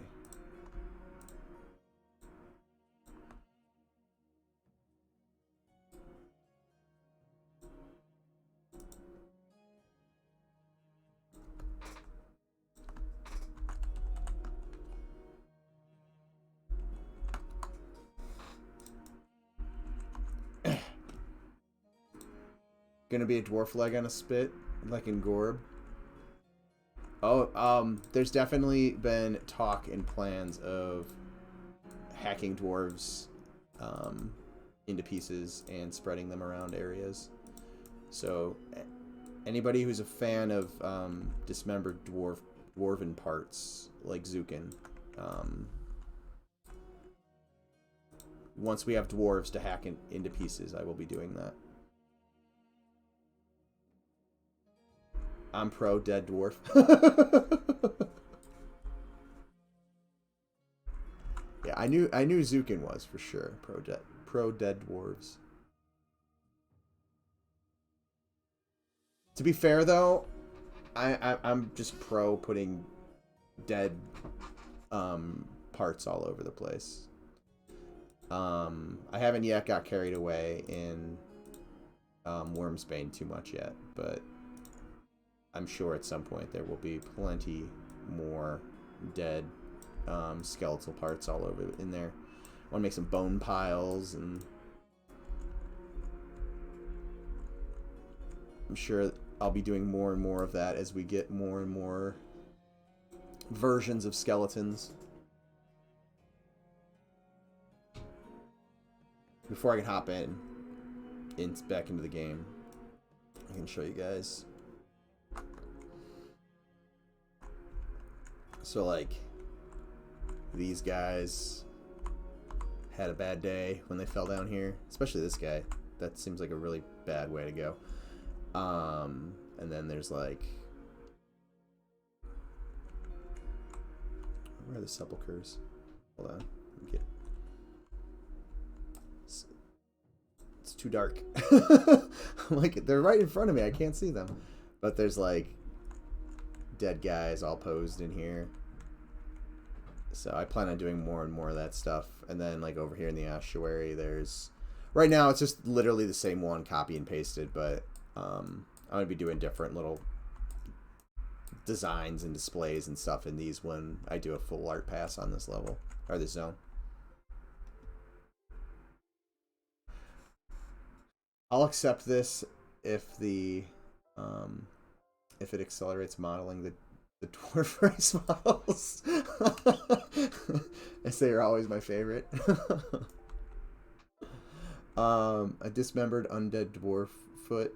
Gonna be a dwarf leg on a spit, like in Gorb. Oh, there's definitely been talk and plans of hacking dwarves into pieces and spreading them around areas. So anybody who's a fan of dismembered dwarven parts like Zukin, once we have dwarves to hack into pieces, I will be doing that. I'm pro dead dwarf. Yeah, I knew Zukin was for sure pro dead dwarves. To be fair though, I'm just pro putting dead parts all over the place. I haven't yet got carried away in Wormsbane too much yet, but I'm sure at some point there will be plenty more dead skeletal parts all over in there. I want to make some bone piles, and I'm sure I'll be doing more and more of that as we get more and more versions of skeletons. Before I can hop back into the game, I can show you guys. So like, these guys had a bad day when they fell down here, especially this guy. That seems like a really bad way to go. And then there's like, where are the sepulchers? Hold on, it's too dark. Like, they're right in front of me, I can't see them. But there's like dead guys all posed in here. So I plan on doing more and more of that stuff. And then like over here in the ossuary, there's, right now it's just literally the same one, copy and pasted, but I'm going to be doing different little designs and displays and stuff in these when I do a full art pass on this level, or this zone. I'll accept this if the if it accelerates modeling the dwarf race models. I say are always my favorite. A dismembered undead dwarf foot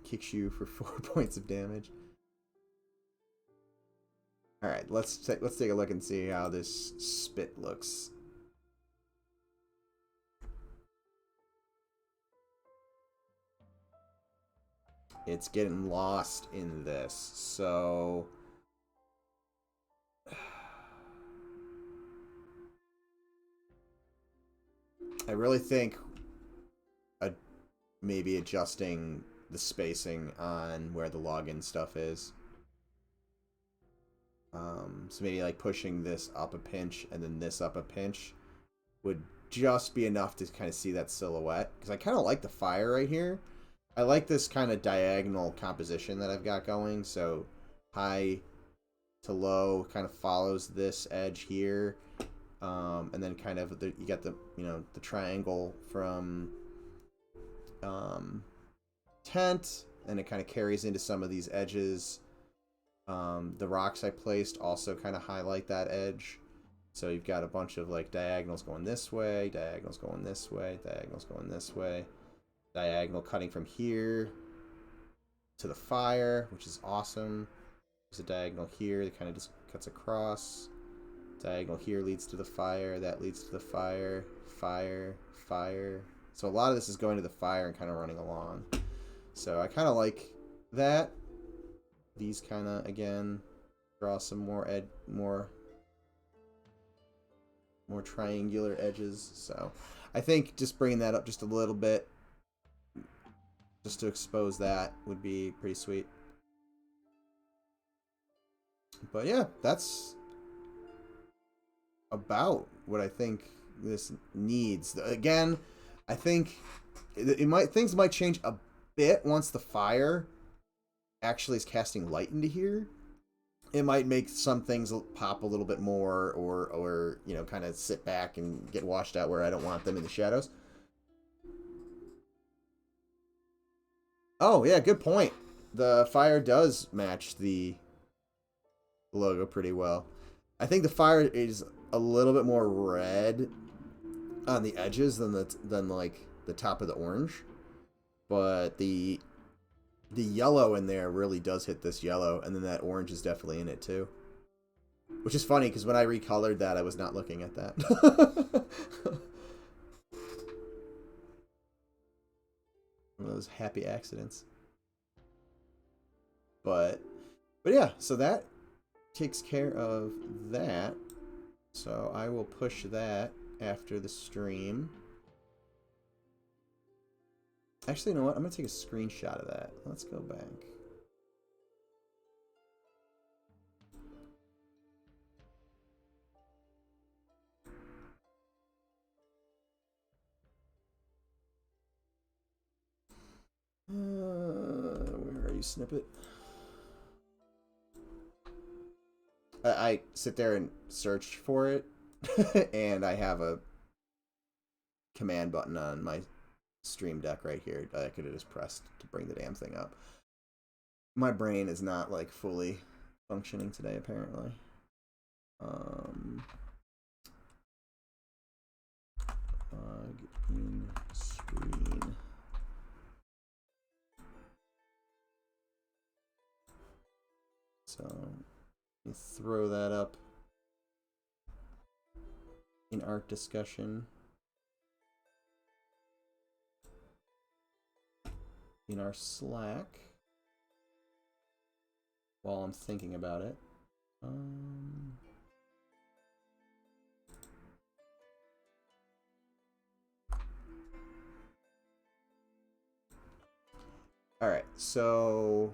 kicks you for 4 points of damage. All right, let's take a look and see how this spit looks. It's getting lost in this, so I really think maybe adjusting the spacing on where the login stuff is. So maybe like pushing this up a pinch and then this up a pinch would just be enough to kind of see that silhouette. Because I kind of like the fire right here. I like this kind of diagonal composition that I've got going. So high to low kind of follows this edge here. And then kind of you got the, you know, the triangle from tent, and it kind of carries into some of these edges. The rocks I placed also kind of highlight that edge. So you've got a bunch of like diagonals going this way, diagonals going this way, diagonals going this way. Diagonal cutting from here to the fire, which is awesome. There's a diagonal here that kind of just cuts across. Diagonal here leads to the fire, that leads to the fire, fire, fire. So a lot of this is going to the fire and kind of running along. So I kind of like that. These kind of, again, draw some more triangular edges. So I think just bringing that up just a little bit, just to expose that, would be pretty sweet. But yeah, that's about what I think this needs. Again, I think things might change a bit once the fire actually is casting light into here. It might make some things pop a little bit more, or you know, kind of sit back and get washed out where I don't want them in the shadows. Oh yeah, good point. The fire does match the logo pretty well. I think the fire is a little bit more red on the edges than like the top of the orange. But the yellow in there really does hit this yellow, and then that orange is definitely in it too. Which is funny, because when I recolored that, I was not looking at that. One of those happy accidents. But yeah, so that takes care of that. So I will push that after the stream. Actually, you know what? I'm going to take a screenshot of that. Let's go back. Where are you, Snippet? I sit there and search for it, and I have a command button on my stream deck right here that I could have just pressed to bring the damn thing up. My brain is not like fully functioning today, apparently. Plug in screen. So you throw that up in art discussion. In our Slack while I'm thinking about it. Alright, so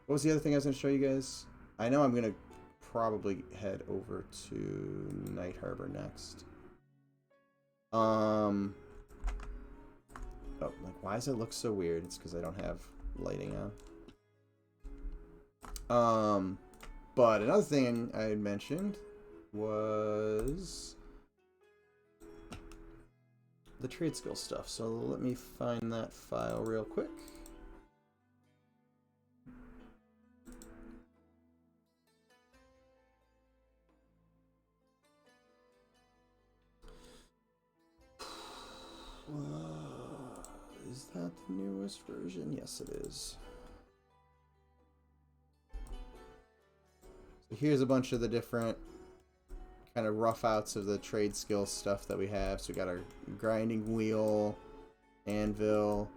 what was the other thing I was going to show you guys? I know I'm going to probably head over to Night Harbor next. Oh, like, why does it look so weird? It's because I don't have lighting on. But another thing I had mentioned was the trade skill stuff. So let me find that file real quick. Is that the newest version? Yes, it is. So here's a bunch of the different kind of rough outs of the trade skill stuff that we have. So we got our grinding wheel, anvil,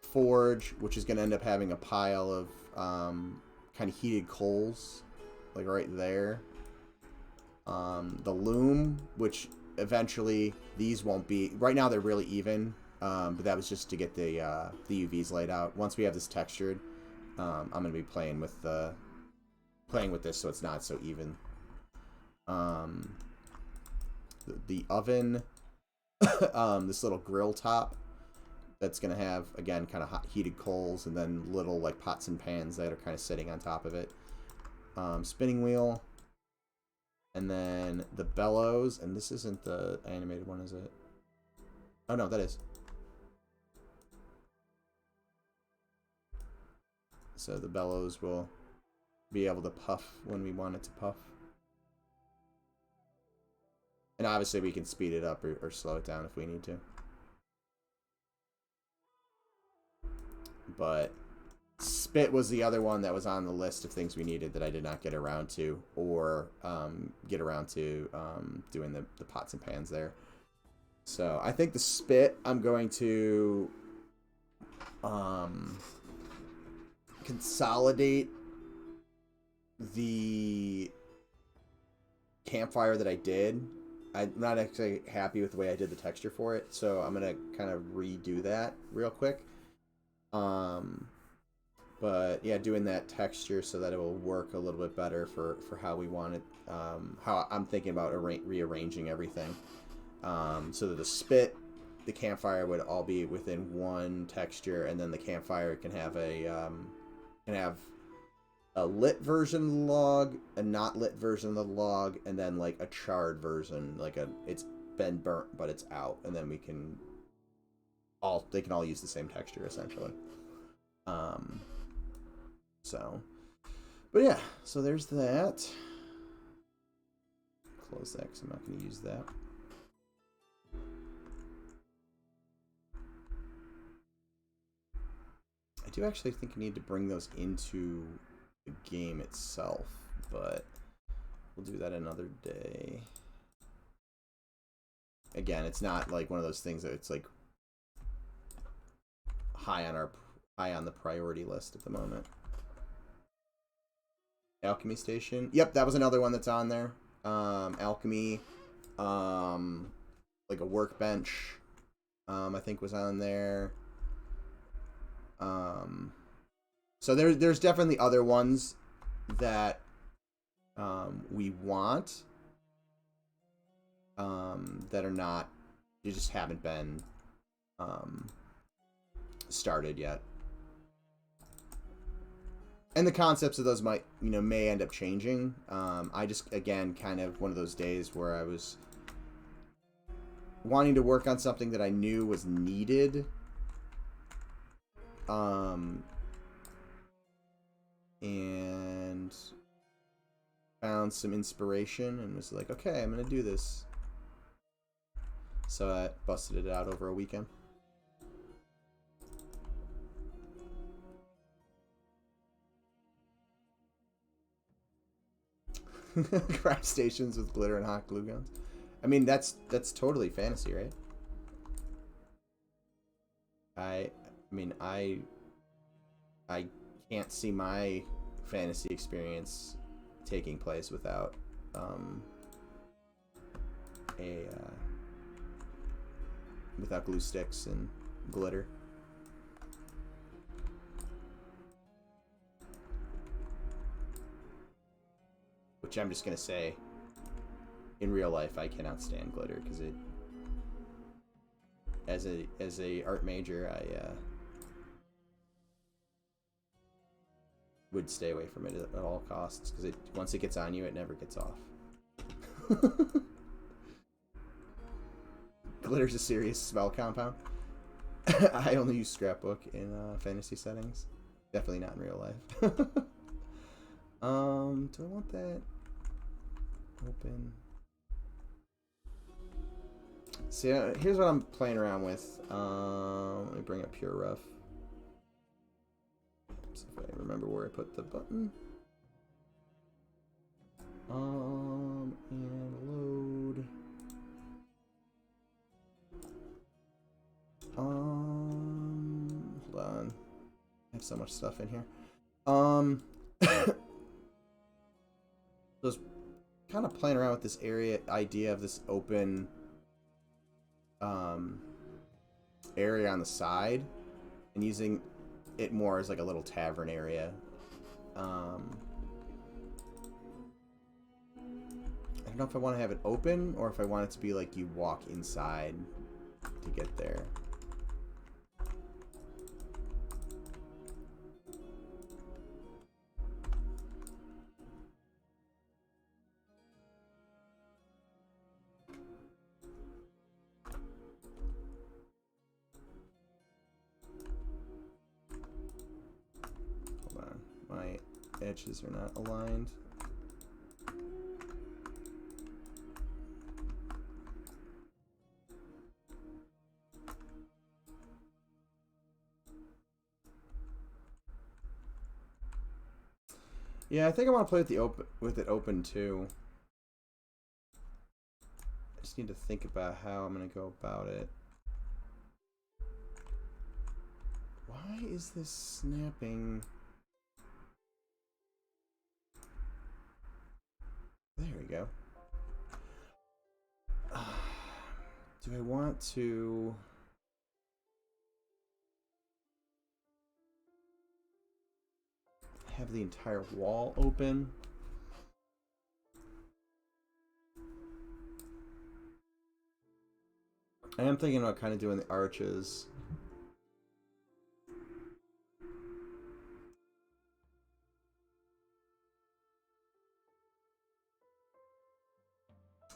forge, which is going to end up having a pile of kind of heated coals, like right there. The loom, which eventually these won't be. Right now they're really even. But that was just to get the UVs laid out. Once we have this textured, I'm gonna be playing with this so it's not so even. The oven, this little grill top that's gonna have, again, kind of hot heated coals, and then little like pots and pans that are kind of sitting on top of it. Spinning wheel, and then the bellows. And this isn't the animated one, is it? Oh no, that is. So the bellows will be able to puff when we want it to puff. And obviously we can speed it up or slow it down if we need to. But spit was the other one that was on the list of things we needed that I did not get around to, or get around to doing the pots and pans there. So I think the spit, I'm going to consolidate the campfire that I did. I'm not actually happy with the way I did the texture for it, so I'm gonna kind of redo that real quick. But yeah, doing that texture so that it will work a little bit better for how we want it, how I'm thinking about rearranging everything, so that the spit, the campfire would all be within one texture, and then the campfire can have a lit version of the log, a not lit version of the log, and then like a charred version, like it's been burnt but it's out, and then they can all use the same texture essentially. But yeah, so there's that. Close that because I'm not going to use that. I do actually think I need to bring those into the game itself, but we'll do that another day. Again, it's not like one of those things that it's like high on the priority list at the moment. Alchemy Station. Yep, that was another one that's on there. Alchemy, like a workbench, I think was on there. So there's definitely other ones that we want that are not, they just haven't been started yet. And the concepts of those might, may end up changing. I just, again, kind of one of those days where I was wanting to work on something that I knew was needed. And found some inspiration and was like, okay, I'm going to do this. So I busted it out over a weekend. Craft stations with glitter and hot glue guns. I mean, that's totally fantasy, right? I mean, I can't see my fantasy experience taking place without without glue sticks and glitter. Which I'm just gonna say, in real life, I cannot stand glitter because it, as a art major, I would stay away from it at all costs because once it gets on you, it never gets off. Glitter's a serious spell compound. I only use scrapbook in fantasy settings. Definitely not in real life. Do I want that open? See, here's what I'm playing around with. Let me bring up Pure Rough. See if I remember where I put the button. And load. Hold on. I have so much stuff in here. I was kind of playing around with this idea of this open area on the side and using it more as like a little tavern area. I don't know if I want to have it open or if I want it to be like you walk inside to get there. Edges are not aligned. Yeah, I think I want to play with it open too. I just need to think about how I'm going to go about it. Why is this snapping? There we go. Do I want to... have the entire wall open? I am thinking about kind of doing the arches.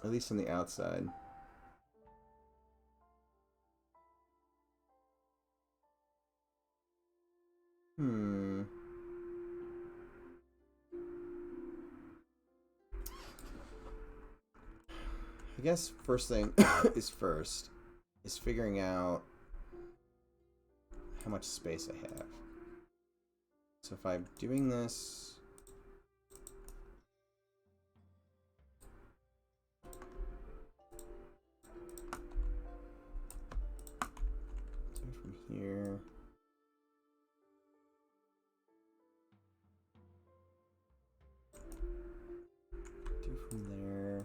At least on the outside. I guess first thing is figuring out how much space I have. So if I'm doing this, so from here, do from there.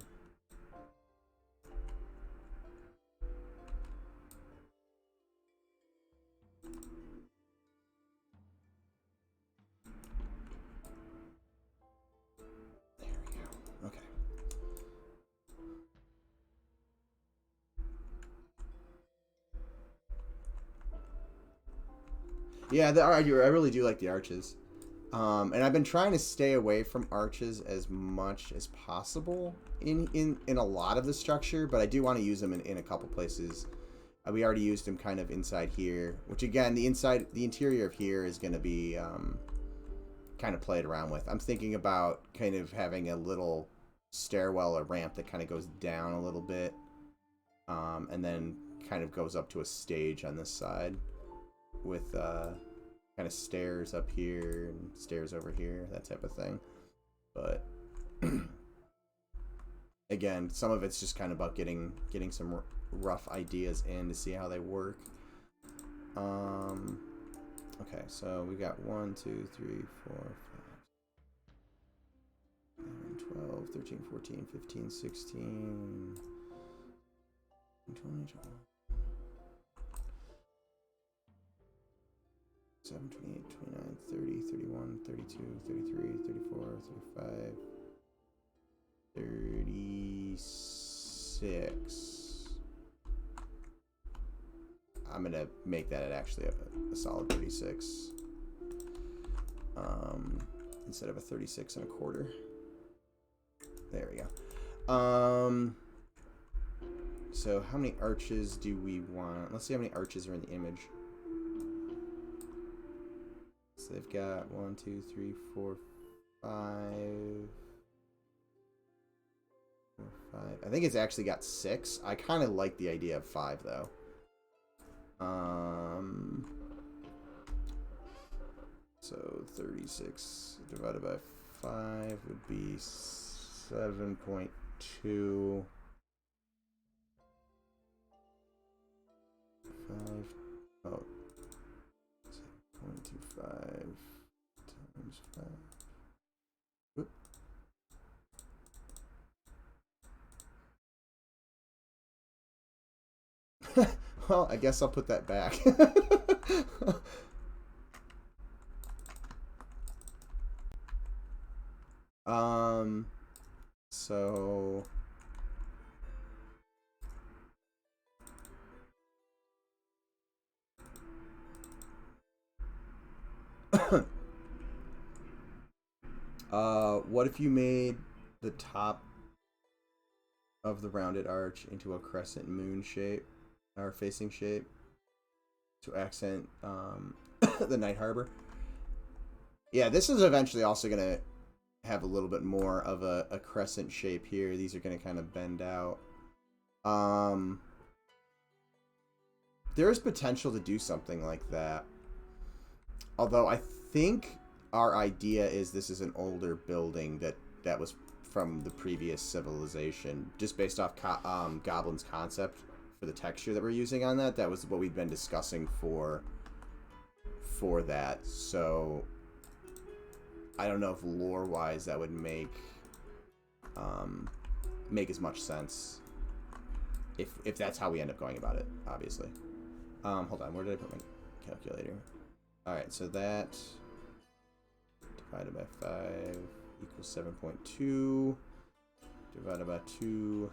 Okay. Yeah, I really do like the arches. And I've been trying to stay away from arches as much as possible in a lot of the structure, but I do want to use them in a couple places. We already used them kind of inside here, which again, the interior of here is going to be kind of played around with. I'm thinking about kind of having a little stairwell or ramp that kind of goes down a little bit, and then kind of goes up to a stage on this side with kind of stairs up here and stairs over here, that type of thing. But again, some of it's just kind of about getting some rough ideas in to see how they work. Okay, so we got 1, 2, 3, 4, 5, 11, 12, 13, 14, 15, 16, 20, 21. 7, 28, 29, 30, 31, 32, 33, 34, 35, 36. I'm going to make that actually a solid 36. Instead of a 36 and a quarter. There we go. So how many arches do we want? Let's see how many arches are in the image. So they've got 1, 2, 3, 4, 5. 4, 5. I think it's actually got 6. I kind of like the idea of 5 though. So 36 divided by 5 would be 7.2. 5. Oh. 0.25 times 5. Whoop. Well, I guess I'll put that back. So what if you made the top of the rounded arch into a crescent moon shape, or facing shape, to accent the Night Harbor? Yeah, this is eventually also going to have a little bit more of a crescent shape here. These are going to kind of bend out. There's potential to do something like that. Although I think our idea is this is an older building that was from the previous civilization, just based off Goblin's concept for the texture that we're using on that. That was what we'd been discussing for that. So I don't know if lore-wise that would make as much sense if that's how we end up going about it, obviously. Hold on, where did I put my calculator? Alright, so that divided by 5 equals 7.2. Divided by 2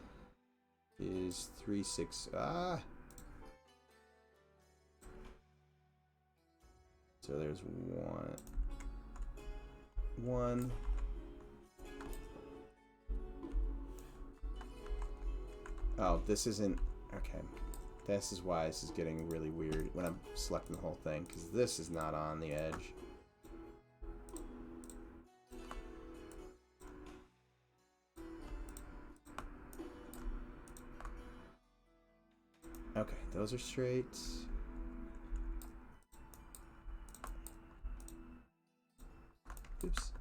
is 3.6. So there's 1. Oh, this isn't... Okay. This is why this is getting really weird when I'm selecting the whole thing, because this is not on the edge. Okay, those are straight. Oops.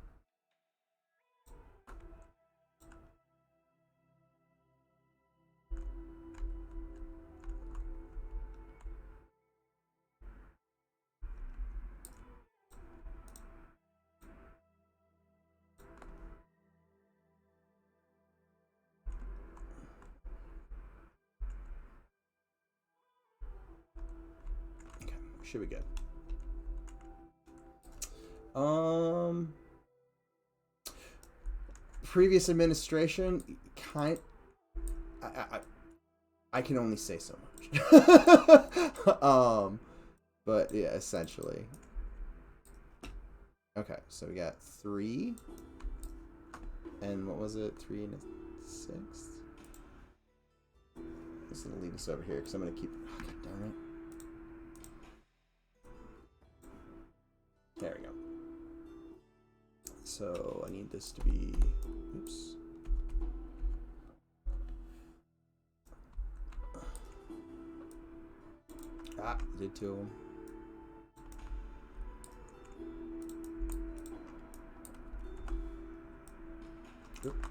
Okay, should be good. Previous administration, I can only say so much. But yeah, essentially. Okay, so we got 3. And what was it? 3 and a 6? I'm just gonna leave this over here because I'm gonna keep. Oh, God darn it. There we go. So I need this to be. Oops. Ah, did 2 of them. Oop.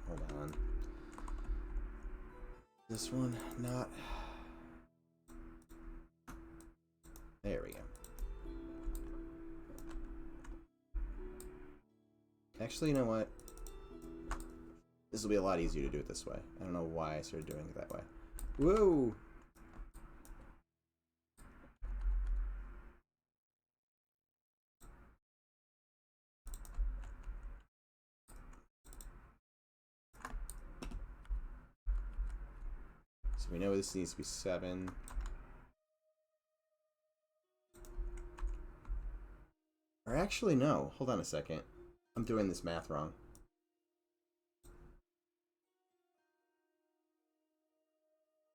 Hold on. This one, not. There we go. Actually, you know what? This will be a lot easier to do it this way. I don't know why I started doing it that way. Whoa! So we know this needs to be 7. Or actually, no. Hold on a second. I'm doing this math wrong.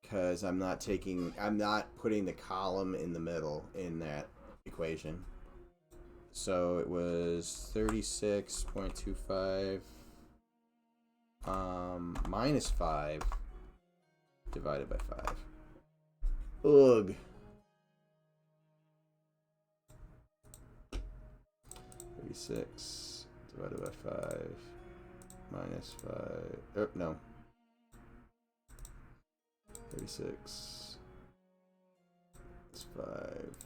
Because I'm not putting the column in the middle in that equation. So it was 36.25 minus 5 divided by 5. Ugh. 36 divided by 5 minus 5. Oh, no. 36. It's 5.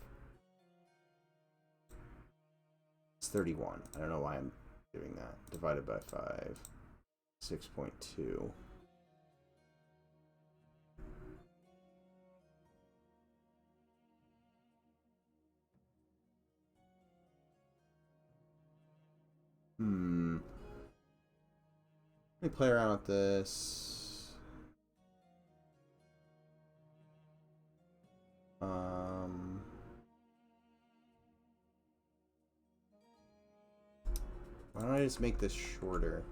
It's 31. I don't know why I'm doing that. Divided by 5. 6.2. Let me play around with this. Why don't I just make this shorter?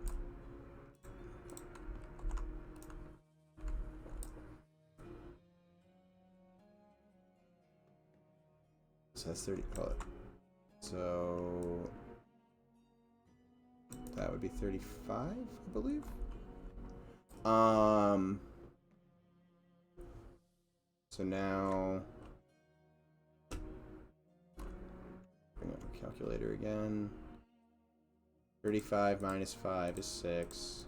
So that's 30. Call it. So that would be 35, I believe. So now bring up my calculator again. 35 minus 5 is 6.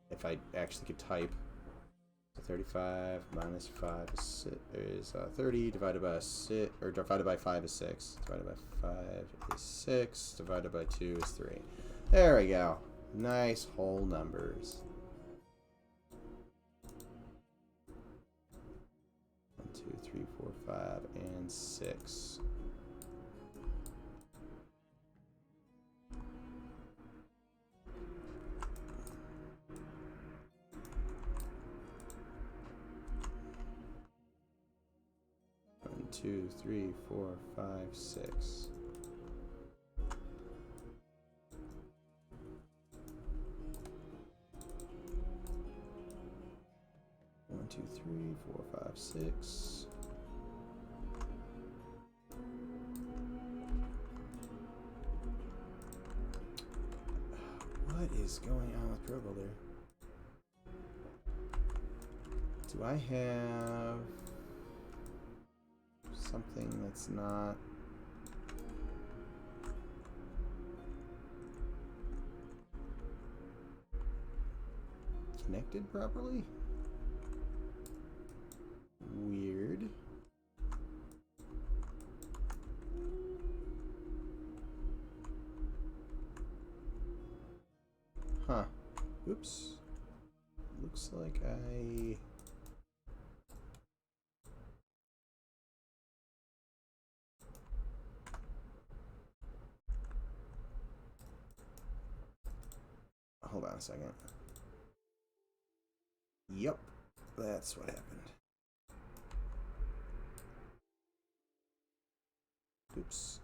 If I actually could type. So 35 minus 5 is 30 divided by 6, or divided by 5 is 6. Divided by 5 is 6. Divided by 2 is 3. There we go. Nice whole numbers. 1, 2, 3, 4, 5, and 6. Two, 3, 4, 5, 6. One, 2, 3, 4, 5, 6. is going on with Pro Builder? Do I have something that's not connected properly? Weird. Huh. Oops. Looks like I... Hold on a second. Yep. That's what happened. Oops.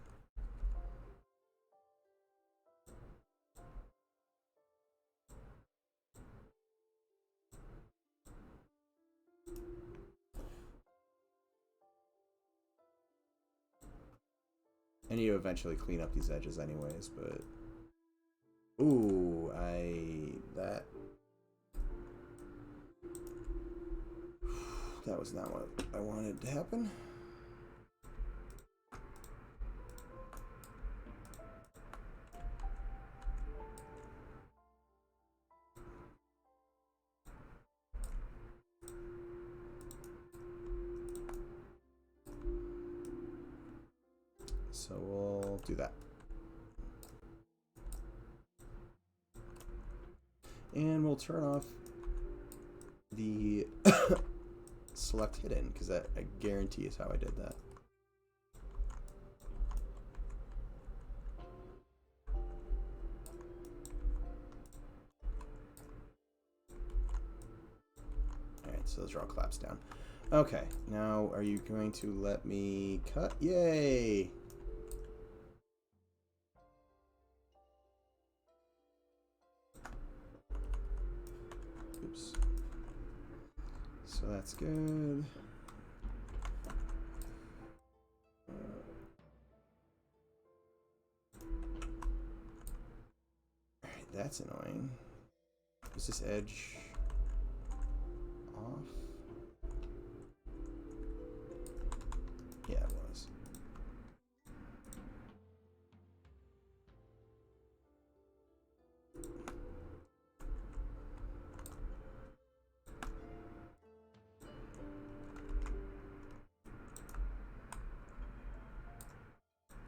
I need to eventually clean up these edges anyways, but... Ooh, that was not what I wanted to happen. So we'll do that. And we'll turn off the select hidden, because that, I guarantee, is how I did that. Alright, so those are all collapsed down. Okay, now are you going to let me cut? Yay! Oops. So that's good. Alright, that's annoying. Is this edge off? Yeah, it was.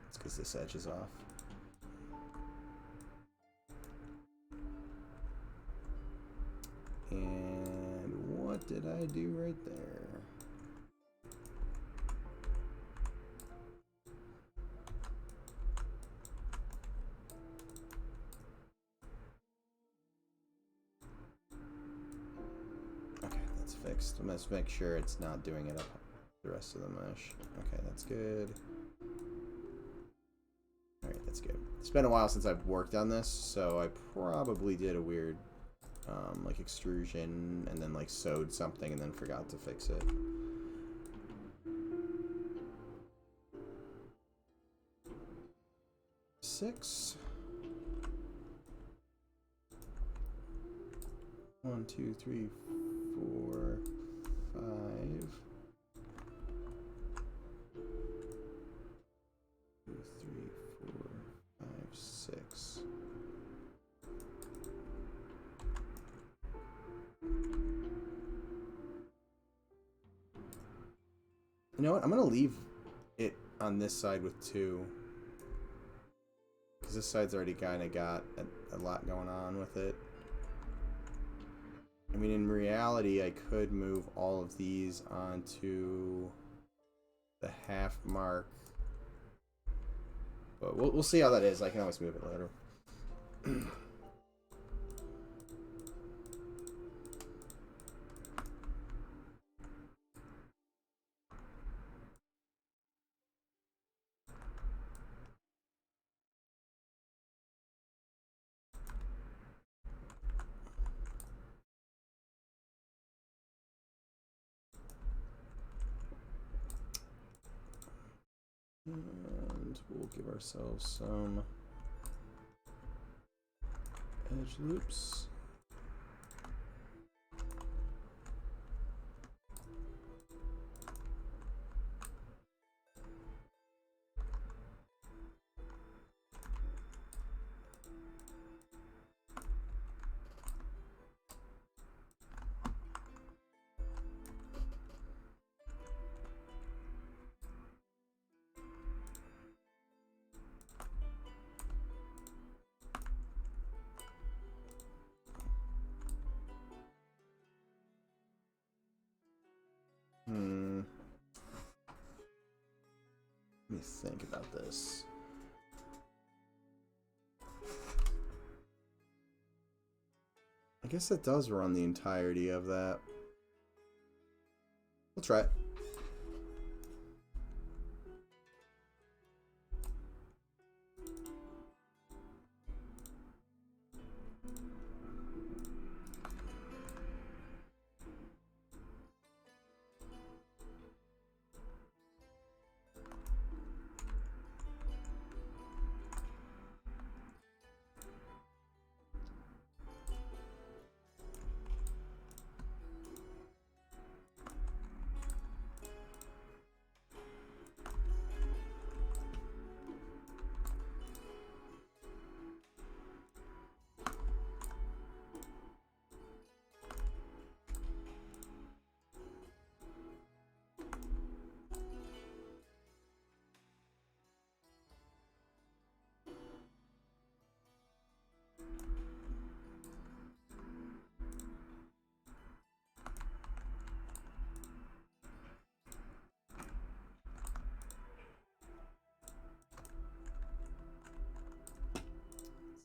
It's because this edge is off. And what did I do right there? Okay, that's fixed. Let's make sure it's not doing it up the rest of the mesh. Okay, that's good. Alright, that's good. It's been a while since I've worked on this, so I probably did a weird like extrusion and then like sewed something and then forgot to fix it. Six. 1, 2, 3, 4, 5. 2, 3, 4, 5, 6. You know what? I'm gonna leave it on this side with 2. Because this side's already kind of got a lot going on with it. I mean, in reality, I could move all of these onto the half mark. But we'll see how that is. I can always move it later. And we'll give ourselves some Edge loops. Let me think about this. I guess that does run the entirety of that. We'll try it.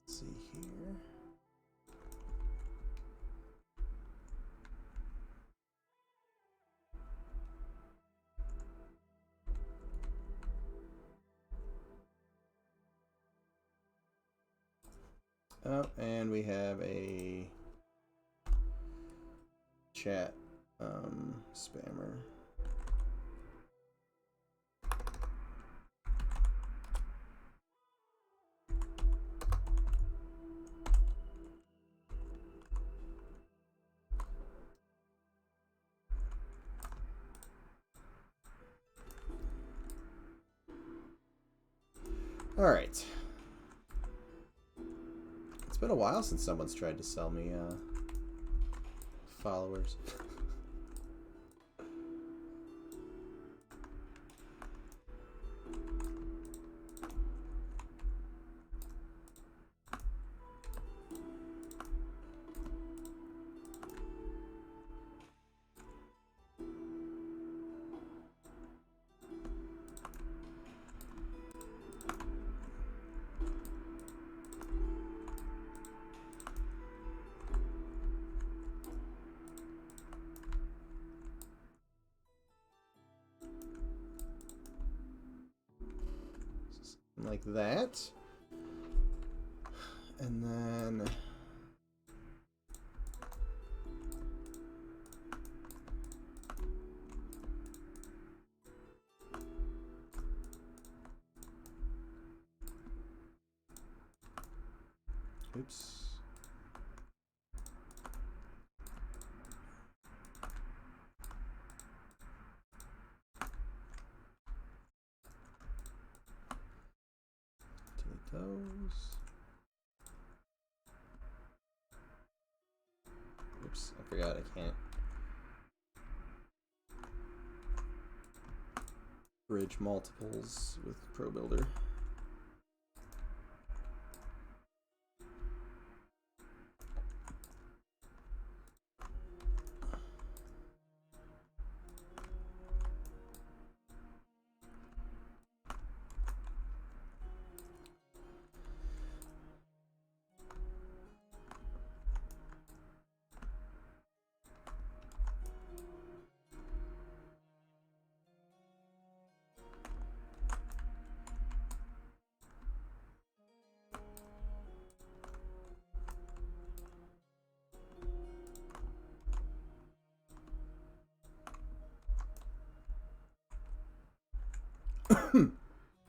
Let's see here. Oh, and we have a chat spammer. All right. It's been a while since someone's tried to sell me followers. Like that. And then oops. Those. Oops, I forgot I can't bridge multiples with Pro Builder.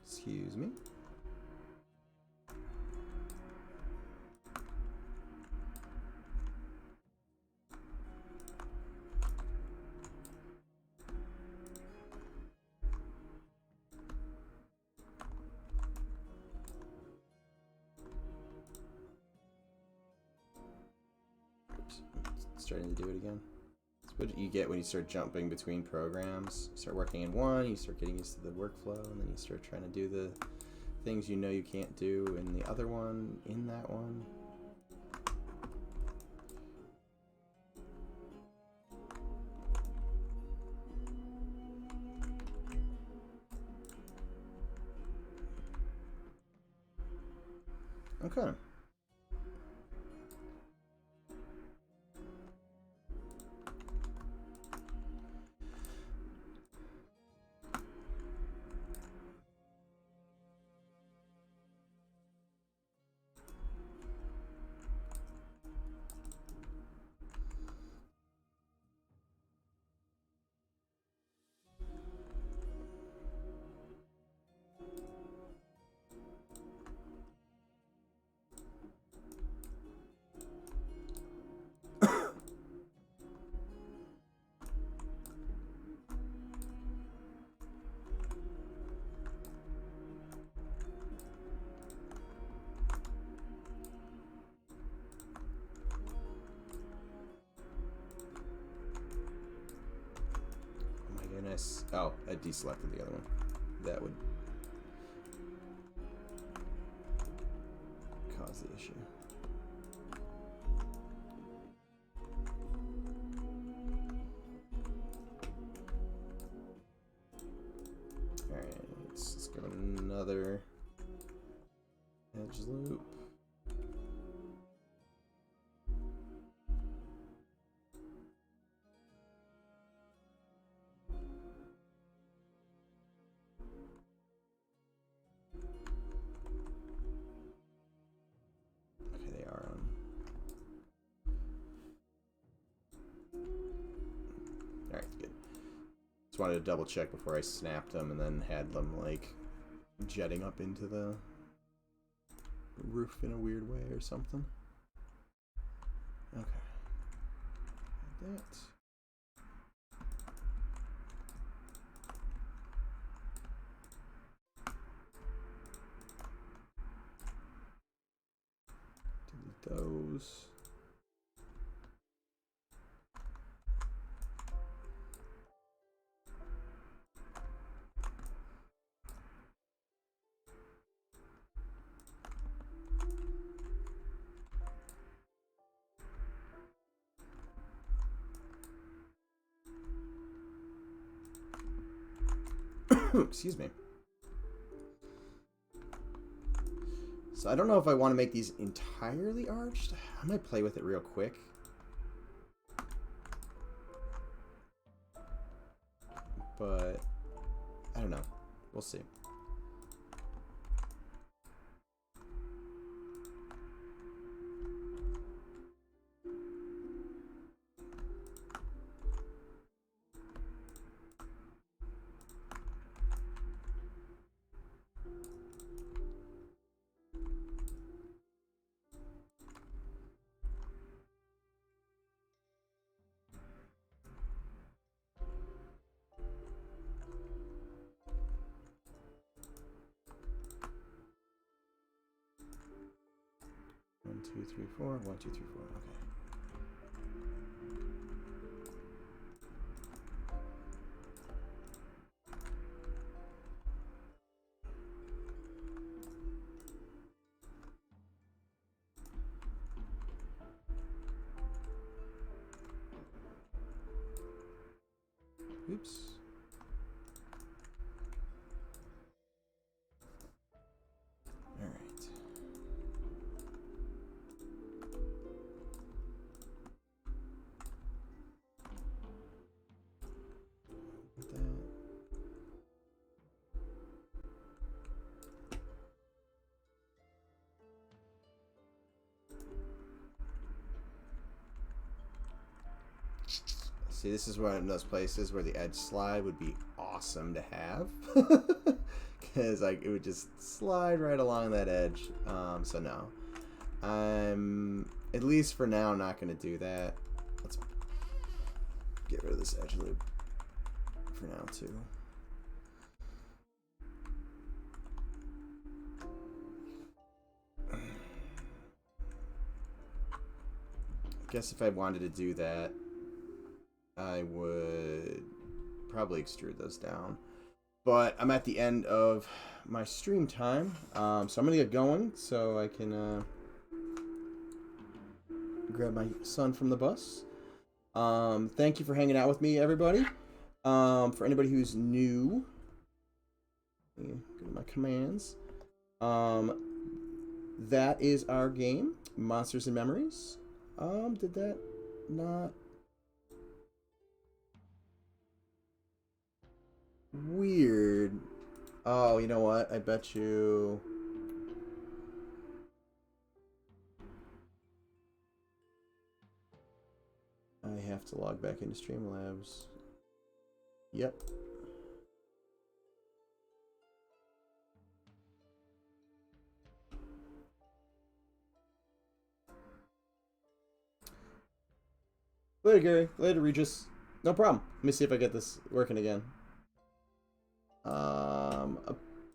Excuse me. starting to do it again. It's what you get when you start jumping between programs. You start working in one, you start getting used to the workflow, and then you start trying to do the things you know you can't do in the other one, in that one. Okay. Oh, I deselected the other one. That would cause the issue. Alright, let's go another edge loop. Wanted to double check before I snapped them and then had them like jetting up into the roof in a weird way or something. Okay. Like that. Delete those. Excuse me. So I don't know if I want to make these entirely arched. I might play with it real quick. But I don't know. We'll see. One, two, three, four. 1, 2, 3, 4. Okay. Oops. All right. Like that. See, this is one of those places where the edge slide would be awesome to have. Because like it would just slide right along that edge. So no. I'm, at least for now, not going to do that. Let's get rid of this edge loop for now, too. guess if I wanted to do that, I would probably extrude those down. But I'm at the end of my stream time, so I'm going to get going so I can grab my son from the bus. Thank you for hanging out with me, everybody. For anybody who's new, go to my commands. That is our game, Monsters and Memories. Did that not... Weird. Oh, you know what? I bet you... I have to log back into Streamlabs. Yep. Later, Gary. Later, Regis. No problem. Let me see if I get this working again.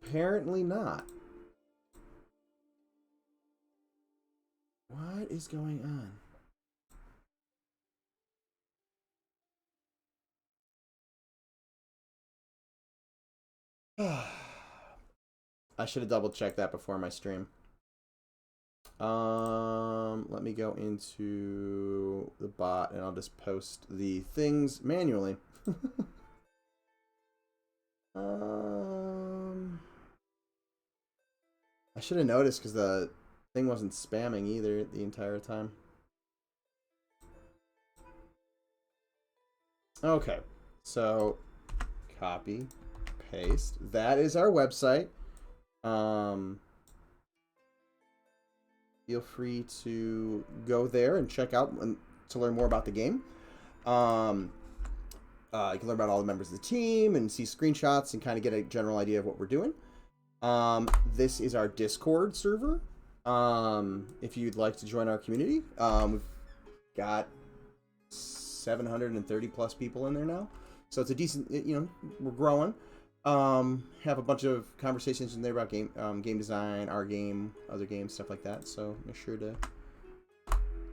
Apparently not. What is going on? I should have double checked that before my stream. Let me go into the bot and I'll just post the things manually. I should have noticed because the thing wasn't spamming either the entire time. Okay, so copy, paste. That is our website. Feel free to go there and check out to learn more about the game. You can learn about all the members of the team and see screenshots and kind of get a general idea of what we're doing. This is our Discord server. If you'd like to join our community, we've got 730 plus people in there now. So it's a decent, you know, we're growing. Have a bunch of conversations in there about game design, our game, other games, stuff like that. So make sure to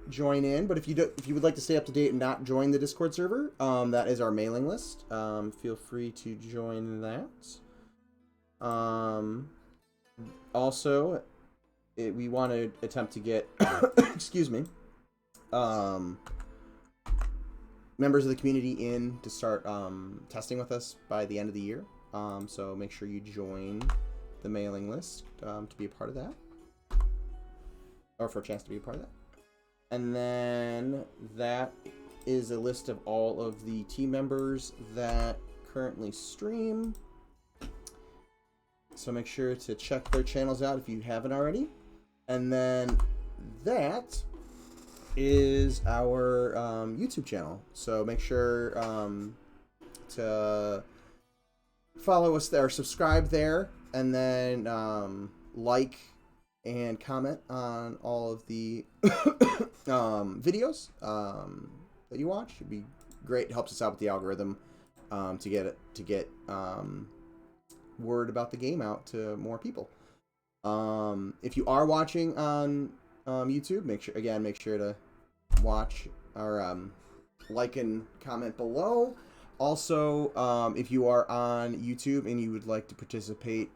join in. But if you would like to stay up to date and not join the Discord server, that is our mailing list. Feel free to join that. Also, we want to attempt to get, excuse me, members of the community in to start testing with us by the end of the year. So make sure you join the mailing list to be a part of that, or for a chance to be a part of that. And then that is a list of all of the team members that currently stream. So make sure to check their channels out if you haven't already. And then that is our YouTube channel. So make sure to follow us there, subscribe there, and then like and comment on all of the videos that you watch. It'd be great. It helps us out with the algorithm to get word about the game out to more people. If you are watching on YouTube, make sure to watch or like and comment below. Also, if you are on YouTube and you would like to participate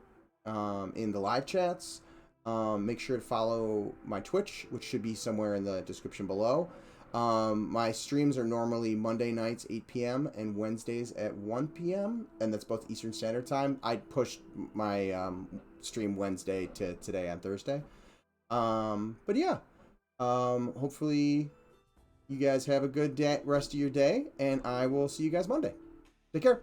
in the live chats, make sure to follow my Twitch, which should be somewhere in the description below. My streams are normally Monday nights 8 p.m. and Wednesdays at 1 p.m. and that's both Eastern Standard Time. I pushed my stream Wednesday to today on Thursday. But yeah, hopefully you guys have a good rest of your day, and I will see you guys Monday. Take care.